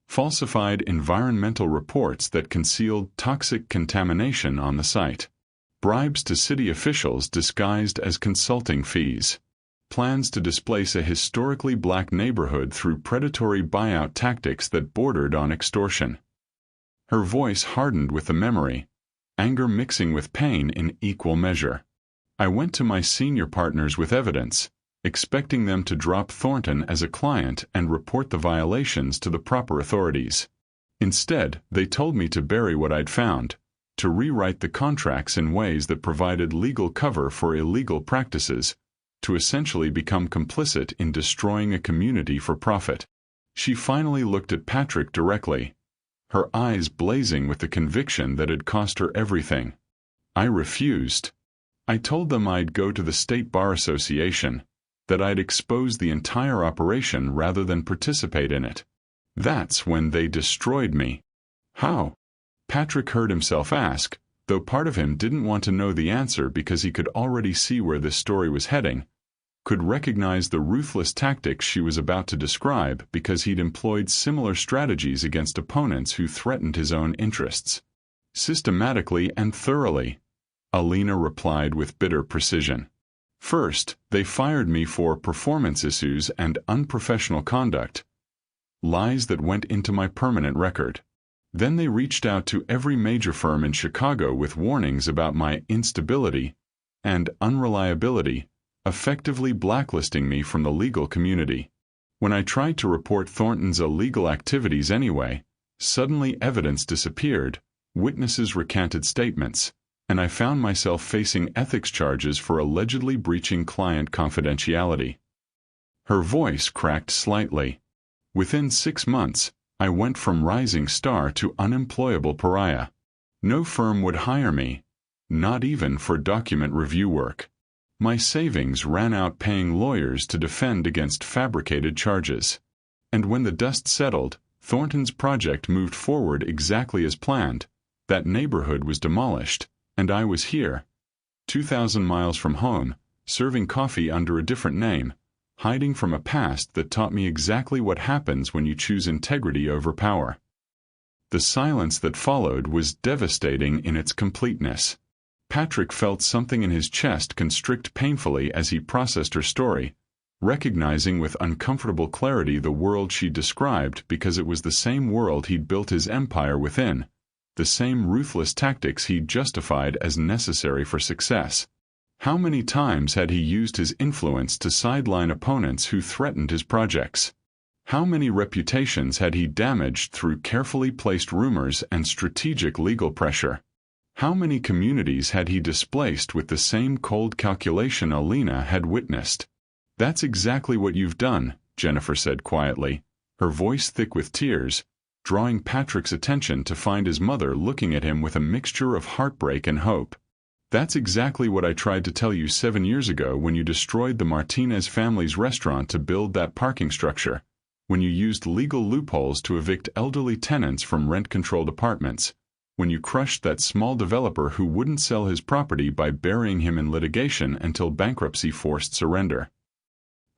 Falsified environmental reports that concealed toxic contamination on the site. Bribes to city officials disguised as consulting fees. Plans to displace a historically black neighborhood through predatory buyout tactics that bordered on extortion. Her voice hardened with the memory, anger mixing with pain in equal measure. I went to my senior partners with evidence, expecting them to drop Thornton as a client and report the violations to the proper authorities. Instead, they told me to bury what I'd found, to rewrite the contracts in ways that provided legal cover for illegal practices, to essentially become complicit in destroying a community for profit. She finally looked at Patrick directly, her eyes blazing with the conviction that had cost her everything. I refused. I told them I'd go to the State Bar Association, that I'd expose the entire operation rather than participate in it. That's when they destroyed me. How? Patrick heard himself ask, though part of him didn't want to know the answer because he could already see where this story was heading, could recognize the ruthless tactics she was about to describe because he'd employed similar strategies against opponents who threatened his own interests. Systematically and thoroughly, Alina replied with bitter precision. First, they fired me for performance issues and unprofessional conduct, lies that went into my permanent record. Then they reached out to every major firm in Chicago with warnings about my instability and unreliability, effectively blacklisting me from the legal community. When I tried to report Thornton's illegal activities anyway, suddenly evidence disappeared, witnesses recanted statements, and I found myself facing ethics charges for allegedly breaching client confidentiality. Her voice cracked slightly. Within 6 months, I went from rising star to unemployable pariah. No firm would hire me, not even for document review work. My savings ran out paying lawyers to defend against fabricated charges. And when the dust settled, Thornton's project moved forward exactly as planned. That neighborhood was demolished, and I was here, 2,000 miles from home, serving coffee under a different name, hiding from a past that taught me exactly what happens when you choose integrity over power. The silence that followed was devastating in its completeness. Patrick felt something in his chest constrict painfully as he processed her story, recognizing with uncomfortable clarity the world she described because it was the same world he'd built his empire within, the same ruthless tactics he'd justified as necessary for success. How many times had he used his influence to sideline opponents who threatened his projects? How many reputations had he damaged through carefully placed rumors and strategic legal pressure? How many communities had he displaced with the same cold calculation Alina had witnessed? That's exactly what you've done, Jennifer said quietly, her voice thick with tears, drawing Patrick's attention to find his mother looking at him with a mixture of heartbreak and hope. That's exactly what I tried to tell you 7 years ago when you destroyed the Martinez family's restaurant to build that parking structure, when you used legal loopholes to evict elderly tenants from rent-controlled apartments, when you crushed that small developer who wouldn't sell his property by burying him in litigation until bankruptcy forced surrender.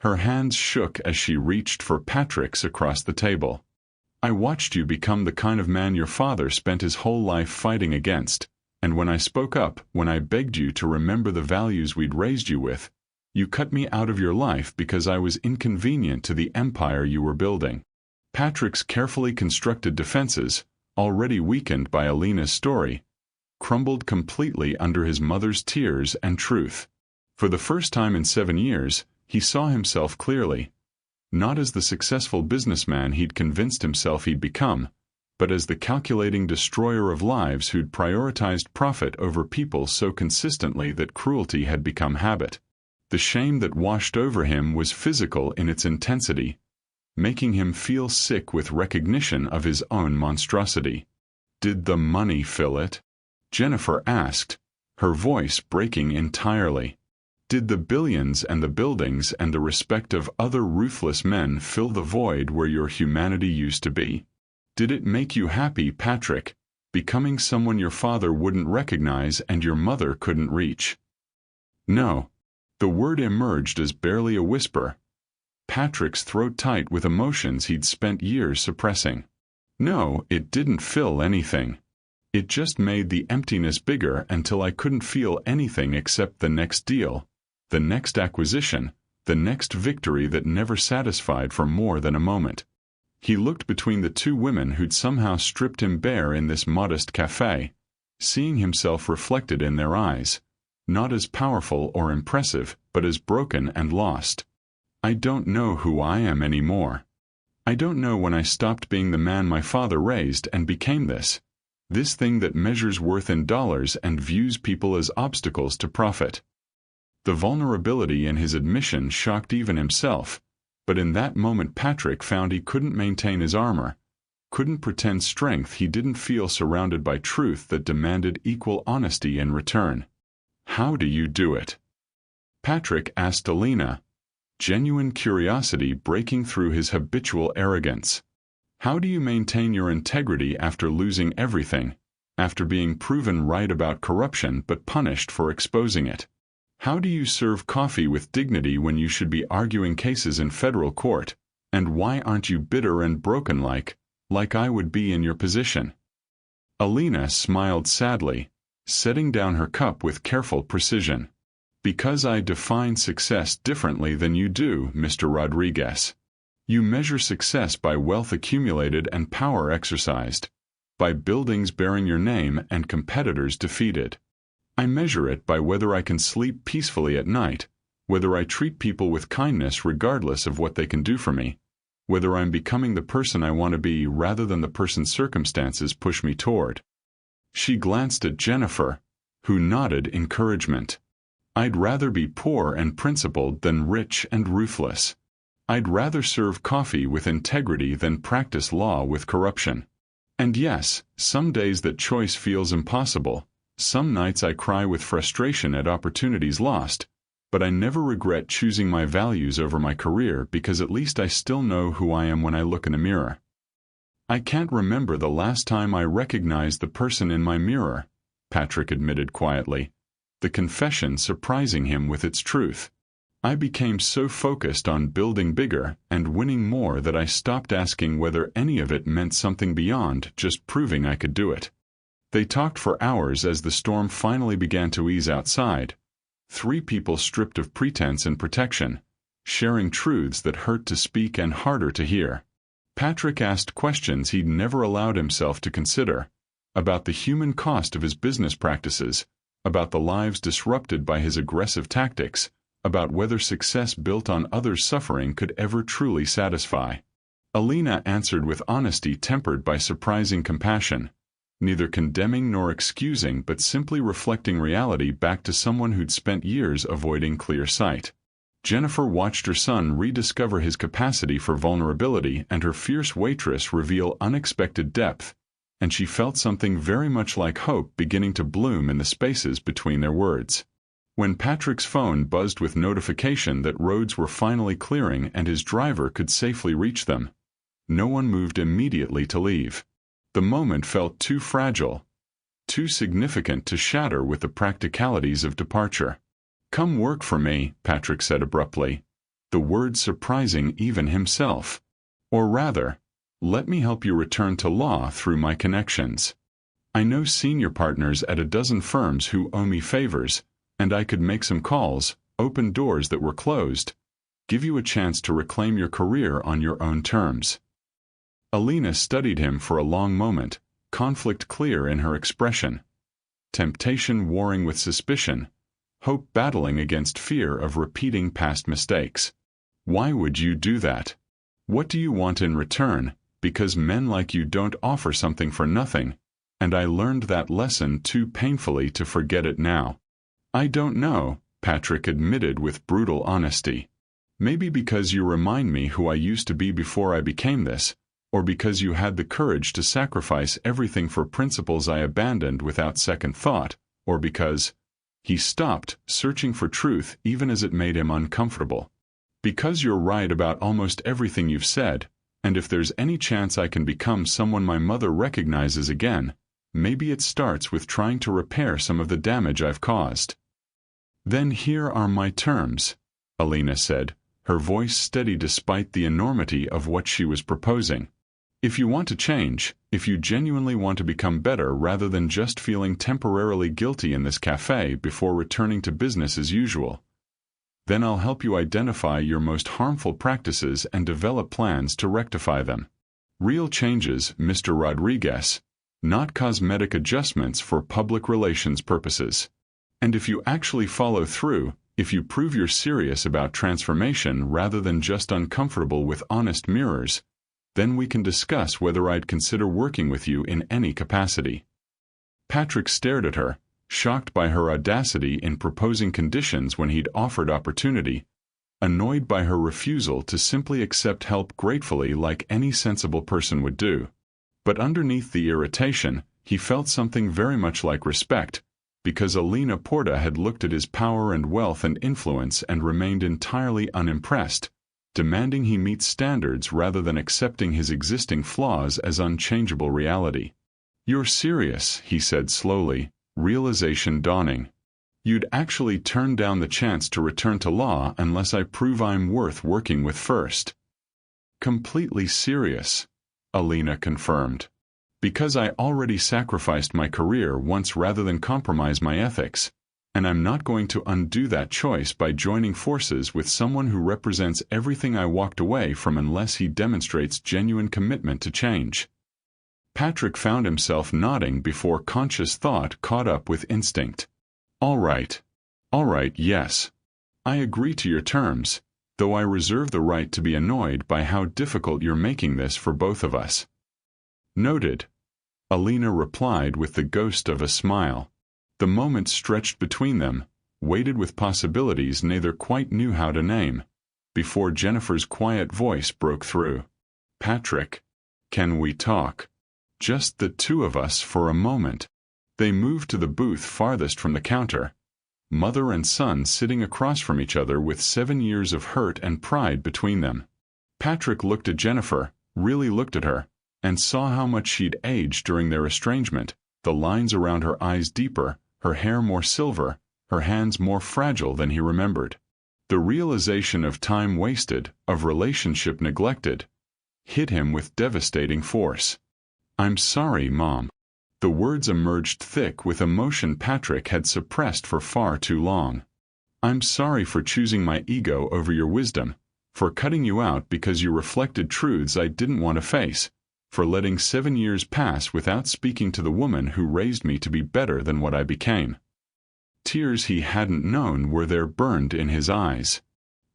Her hands shook as she reached for Patrick's across the table. I watched you become the kind of man your father spent his whole life fighting against, and when I spoke up, when I begged you to remember the values we'd raised you with, you cut me out of your life because I was inconvenient to the empire you were building. Patrick's carefully constructed defenses, already weakened by Alina's story, crumbled completely under his mother's tears and truth. For the first time in 7 years, he saw himself clearly, not as the successful businessman he'd convinced himself he'd become, but as the calculating destroyer of lives who'd prioritized profit over people so consistently that cruelty had become habit. The shame that washed over him was physical in its intensity, making him feel sick with recognition of his own monstrosity. Did the money fill it? Jennifer asked, her voice breaking entirely. Did the billions and the buildings and the respect of other ruthless men fill the void where your humanity used to be? Did it make you happy, Patrick, Becoming someone your father wouldn't recognize and your mother couldn't reach. No. The word emerged as barely a whisper. Patrick's throat tight with emotions he'd spent years suppressing. No, it didn't fill anything. It just made the emptiness bigger until I couldn't feel anything except the next deal, the next acquisition, the next victory that never satisfied for more than a moment. He looked between the two women who'd somehow stripped him bare in this modest cafe, seeing himself reflected in their eyes, not as powerful or impressive, but as broken and lost. I don't know who I am anymore. I don't know when I stopped being the man my father raised and became this thing that measures worth in dollars and views people as obstacles to profit. The vulnerability in his admission shocked even himself, but in that moment Patrick found he couldn't maintain his armor, couldn't pretend strength he didn't feel surrounded by truth that demanded equal honesty in return. How do you do it? Patrick asked Alina, genuine curiosity breaking through his habitual arrogance. How do you maintain your integrity after losing everything, after being proven right about corruption but punished for exposing it? How do you serve coffee with dignity when you should be arguing cases in federal court, and why aren't you bitter and broken like I would be in your position? Alina smiled sadly, setting down her cup with careful precision. Because I define success differently than you do, Mr. Rodriguez. You measure success by wealth accumulated and power exercised, by buildings bearing your name and competitors defeated. I measure it by whether I can sleep peacefully at night, whether I treat people with kindness regardless of what they can do for me, whether I'm becoming the person I want to be rather than the person circumstances push me toward. She glanced at Jennifer, who nodded encouragement. I'd rather be poor and principled than rich and ruthless. I'd rather serve coffee with integrity than practice law with corruption. And yes, some days that choice feels impossible. Some nights I cry with frustration at opportunities lost, but I never regret choosing my values over my career because at least I still know who I am when I look in a mirror. I can't remember the last time I recognized the person in my mirror, Patrick admitted quietly, the confession surprising him with its truth. I became so focused on building bigger and winning more that I stopped asking whether any of it meant something beyond just proving I could do it. They talked for hours as the storm finally began to ease outside, three people stripped of pretense and protection, sharing truths that hurt to speak and harder to hear. Patrick asked questions he'd never allowed himself to consider, about the human cost of his business practices, about the lives disrupted by his aggressive tactics, about whether success built on others' suffering could ever truly satisfy. Alina answered with honesty tempered by surprising compassion, neither condemning nor excusing but simply reflecting reality back to someone who'd spent years avoiding clear sight. Jennifer watched her son rediscover his capacity for vulnerability and her fierce waitress reveal unexpected depth, and she felt something very much like hope beginning to bloom in the spaces between their words. When Patrick's phone buzzed with notification that roads were finally clearing and his driver could safely reach them, no one moved immediately to leave. The moment felt too fragile, too significant to shatter with the practicalities of departure. "Come work for me," Patrick said abruptly, the words surprising even himself. "Or rather, let me help you return to law through my connections. I know senior partners at a dozen firms who owe me favors, and I could make some calls, open doors that were closed, give you a chance to reclaim your career on your own terms." Alina studied him for a long moment, conflict clear in her expression, temptation warring with suspicion, hope battling against fear of repeating past mistakes. "Why would you do that? What do you want in return? Because men like you don't offer something for nothing, and I learned that lesson too painfully to forget it now." "I don't know," Patrick admitted with brutal honesty. "Maybe because you remind me who I used to be before I became this, or because you had the courage to sacrifice everything for principles I abandoned without second thought, or because—" He stopped, searching for truth even as it made him uncomfortable. "Because you're right about almost everything you've said, and if there's any chance I can become someone my mother recognizes again, Maybe it starts with trying to repair some of the damage I've caused." "Then here are my terms," Alina said, her voice steady despite the enormity of what she was proposing. "If you want to change, if you genuinely want to become better rather than just feeling temporarily guilty in this cafe before returning to business as usual, then I'll help you identify your most harmful practices and develop plans to rectify them. Real changes, Mr. Rodriguez, not cosmetic adjustments for public relations purposes. And if you actually follow through, if you prove you're serious about transformation rather than just uncomfortable with honest mirrors, then we can discuss whether I'd consider working with you in any capacity." Patrick stared at her, shocked by her audacity in proposing conditions when he'd offered opportunity, annoyed by her refusal to simply accept help gratefully like any sensible person would do. But underneath the irritation, he felt something very much like respect, because Alina Porta had looked at his power and wealth and influence and remained entirely unimpressed, demanding he meet standards rather than accepting his existing flaws as unchangeable reality. "You're serious," he said slowly, realization dawning. "You'd actually turn down the chance to return to law unless I prove I'm worth working with first." "Completely serious," Alina confirmed. "Because I already sacrificed my career once rather than compromise my ethics, and I'm not going to undo that choice by joining forces with someone who represents everything I walked away from unless he demonstrates genuine commitment to change." Patrick found himself nodding before conscious thought caught up with instinct. All right, yes. I agree to your terms, though I reserve the right to be annoyed by how difficult you're making this for both of us." "Noted," Alina replied with the ghost of a smile. The moment stretched between them, weighted with possibilities neither quite knew how to name, before Jennifer's quiet voice broke through. "Patrick, can we talk? Just the two of us for a moment." They moved to the booth farthest from the counter, mother and son sitting across from each other with 7 years of hurt and pride between them. Patrick looked at Jennifer, really looked at her, and saw how much she'd aged during their estrangement, the lines around her eyes deeper, her hair more silver, her hands more fragile than he remembered. The realization of time wasted, of relationship neglected, hit him with devastating force. "I'm sorry, Mom." The words emerged thick with emotion Patrick had suppressed for far too long. "I'm sorry for choosing my ego over your wisdom, for cutting you out because you reflected truths I didn't want to face, for letting 7 years pass without speaking to the woman who raised me to be better than what I became." Tears he hadn't known were there burned in his eyes.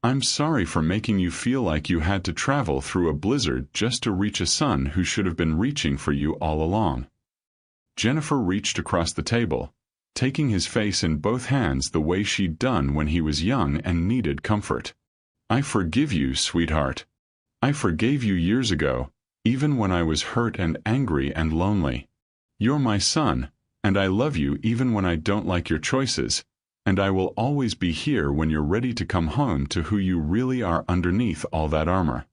"I'm sorry for making you feel like you had to travel through a blizzard just to reach a son who should have been reaching for you all along." Jennifer reached across the table, taking his face in both hands the way she'd done when he was young and needed comfort. "I forgive you, sweetheart. I forgave you years ago, even when I was hurt and angry and lonely. You're my son, and I love you even when I don't like your choices, and I will always be here when you're ready to come home to who you really are underneath all that armor."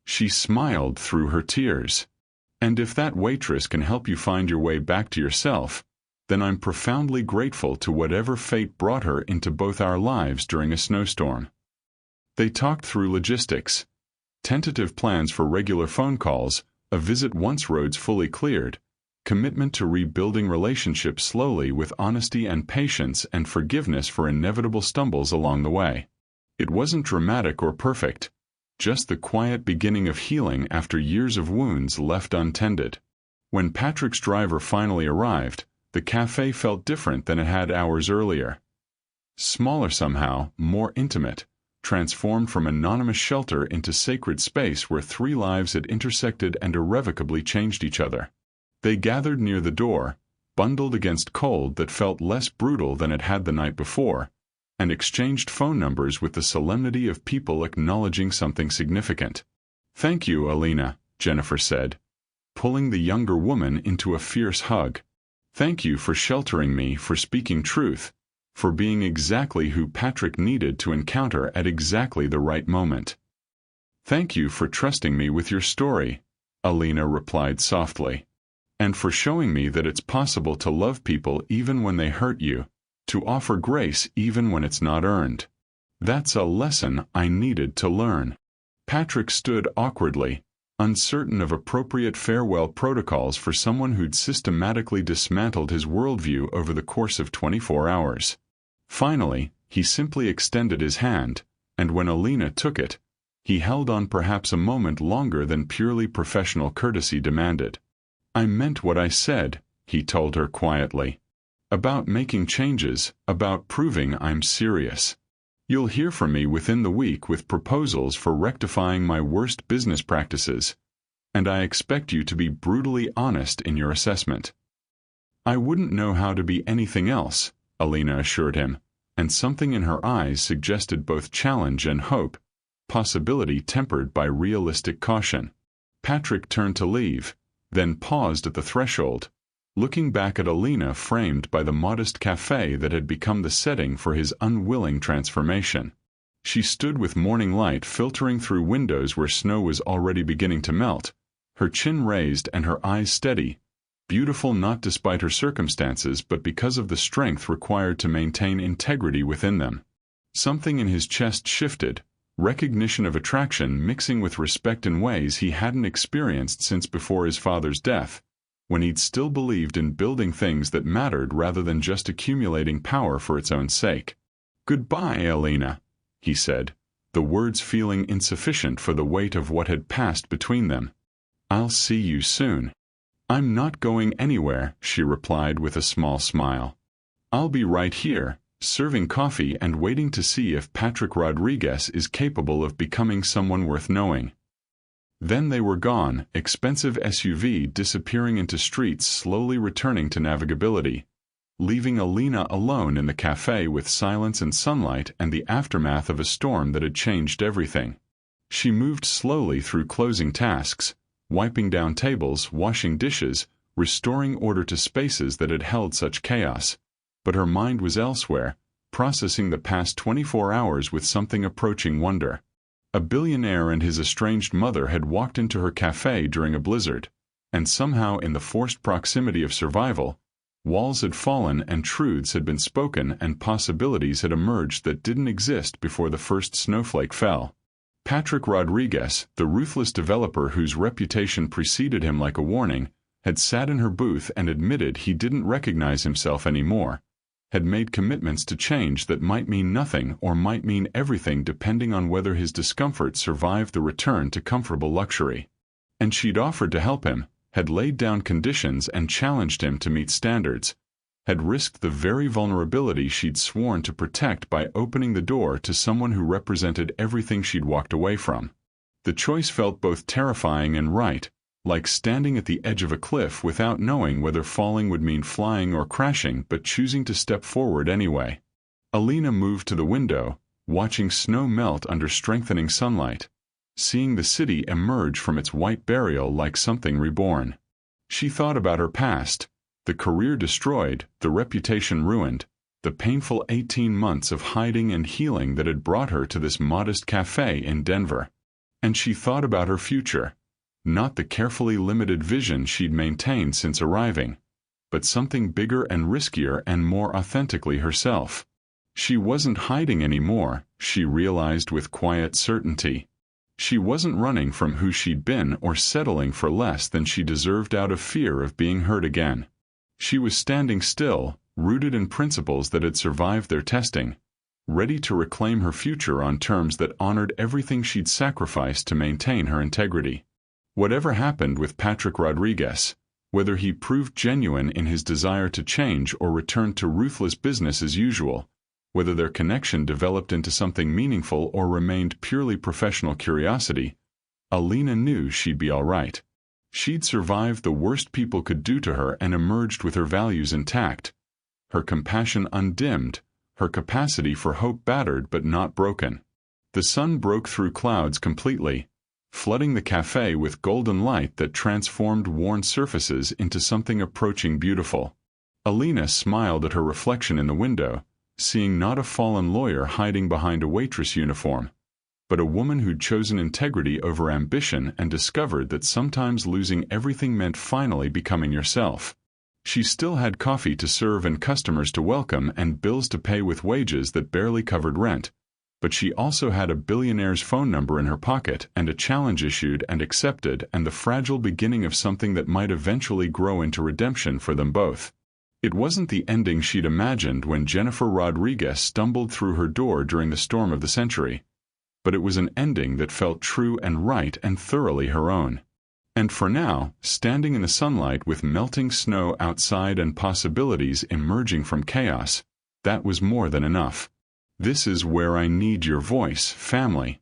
She smiled through her tears. "And if that waitress can help you find your way back to yourself, then I'm profoundly grateful to whatever fate brought her into both our lives during a snowstorm." They talked through logistics, tentative plans for regular phone calls, a visit once roads fully cleared, commitment to rebuilding relationships slowly with honesty and patience and forgiveness for inevitable stumbles along the way. It wasn't dramatic or perfect, just the quiet beginning of healing after years of wounds left untended. When Patrick's driver finally arrived, the cafe felt different than it had hours earlier. Smaller somehow, more intimate, transformed from anonymous shelter into sacred space where 3 lives had intersected and irrevocably changed each other. They gathered near the door, bundled against cold that felt less brutal than it had the night before, and exchanged phone numbers with the solemnity of people acknowledging something significant. "Thank you, Alina," Jennifer said, pulling the younger woman into a fierce hug. "Thank you for sheltering me, for speaking truth, for being exactly who Patrick needed to encounter at exactly the right moment." "Thank you for trusting me with your story," Alina replied softly. and for showing me that it's possible to love people even when they hurt you, to offer grace even when it's not earned. That's a lesson I needed to learn." Patrick stood awkwardly, uncertain of appropriate farewell protocols for someone who'd systematically dismantled his worldview over the course of 24 hours. Finally, he simply extended his hand, and when Alina took it, he held on perhaps a moment longer than purely professional courtesy demanded. "I meant what I said," he told her quietly. "About making changes, about proving I'm serious. You'll hear from me within the week with proposals for rectifying my worst business practices, and I expect you to be brutally honest in your assessment." "I wouldn't know how to be anything else," Alina assured him, and something in her eyes suggested both challenge and hope, possibility tempered by realistic caution. Patrick turned to leave, then paused at the threshold, looking back at Alina framed by the modest cafe that had become the setting for his unwilling transformation. She stood with morning light filtering through windows where snow was already beginning to melt, her chin raised and her eyes steady, beautiful not despite her circumstances but because of the strength required to maintain integrity within them. Something in his chest shifted, recognition of attraction mixing with respect in ways he hadn't experienced since before his father's death, when he'd still believed in building things that mattered rather than just accumulating power for its own sake. "Goodbye, Alina," he said, the words feeling insufficient for the weight of what had passed between them. "I'll see you soon." "I'm not going anywhere," she replied with a small smile. "I'll be right here, serving coffee and waiting to see if Patrick Rodriguez is capable of becoming someone worth knowing." Then they were gone, expensive SUV disappearing into streets slowly returning to navigability, leaving Alina alone in the cafe with silence and sunlight and the aftermath of a storm that had changed everything. She moved slowly through closing tasks, wiping down tables, washing dishes, restoring order to spaces that had held such chaos, but her mind was elsewhere, processing the past 24 hours with something approaching wonder. A billionaire and his estranged mother had walked into her cafe during a blizzard, and somehow in the forced proximity of survival, walls had fallen and truths had been spoken and possibilities had emerged that didn't exist before the first snowflake fell. Patrick Rodriguez, the ruthless developer whose reputation preceded him like a warning, had sat in her booth and admitted he didn't recognize himself anymore, had made commitments to change that might mean nothing or might mean everything depending on whether his discomfort survived the return to comfortable luxury. And she'd offered to help him, had laid down conditions and challenged him to meet standards, had risked the very vulnerability she'd sworn to protect by opening the door to someone who represented everything she'd walked away from. The choice felt both terrifying and right, like standing at the edge of a cliff without knowing whether falling would mean flying or crashing but choosing to step forward anyway. Alina moved to the window, watching snow melt under strengthening sunlight, seeing the city emerge from its white burial like something reborn. She thought about her past, the career destroyed, the reputation ruined, the painful 18 months of hiding and healing that had brought her to this modest cafe in Denver. And she thought about her future. Not the carefully limited vision she'd maintained since arriving, but something bigger and riskier and more authentically herself. She wasn't hiding anymore, she realized with quiet certainty. She wasn't running from who she'd been or settling for less than she deserved out of fear of being hurt again. She was standing still, rooted in principles that had survived their testing, ready to reclaim her future on terms that honored everything she'd sacrificed to maintain her integrity. Whatever happened with Patrick Rodriguez, whether he proved genuine in his desire to change or returned to ruthless business as usual, whether their connection developed into something meaningful or remained purely professional curiosity, Alina knew she'd be all right. She'd survived the worst people could do to her and emerged with her values intact, her compassion undimmed, her capacity for hope battered but not broken. The sun broke through clouds completely, flooding the cafe with golden light that transformed worn surfaces into something approaching beautiful. Alina smiled at her reflection in the window, seeing not a fallen lawyer hiding behind a waitress uniform, but a woman who'd chosen integrity over ambition and discovered that sometimes losing everything meant finally becoming yourself. She still had coffee to serve and customers to welcome and bills to pay with wages that barely covered rent. But she also had a billionaire's phone number in her pocket and a challenge issued and accepted and the fragile beginning of something that might eventually grow into redemption for them both. It wasn't the ending she'd imagined when Jennifer Rodriguez stumbled through her door during the storm of the century. But it was an ending that felt true and right and thoroughly her own. And for now, standing in the sunlight with melting snow outside and possibilities emerging from chaos, that was more than enough. This is where I need your voice, family.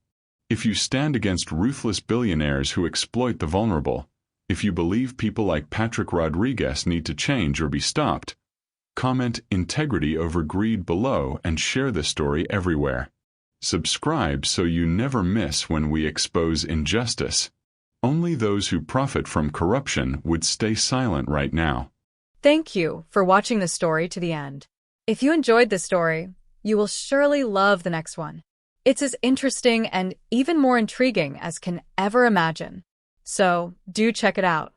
If you stand against ruthless billionaires who exploit the vulnerable, if you believe people like Patrick Rodriguez need to change or be stopped, comment integrity over greed below and share this story everywhere. Subscribe so you never miss when we expose injustice. Only those who profit from corruption would stay silent right now. Thank you for watching the story to the end. If you enjoyed this story, you will surely love the next one. It's as interesting and even more intriguing as can ever imagine. So, do check it out.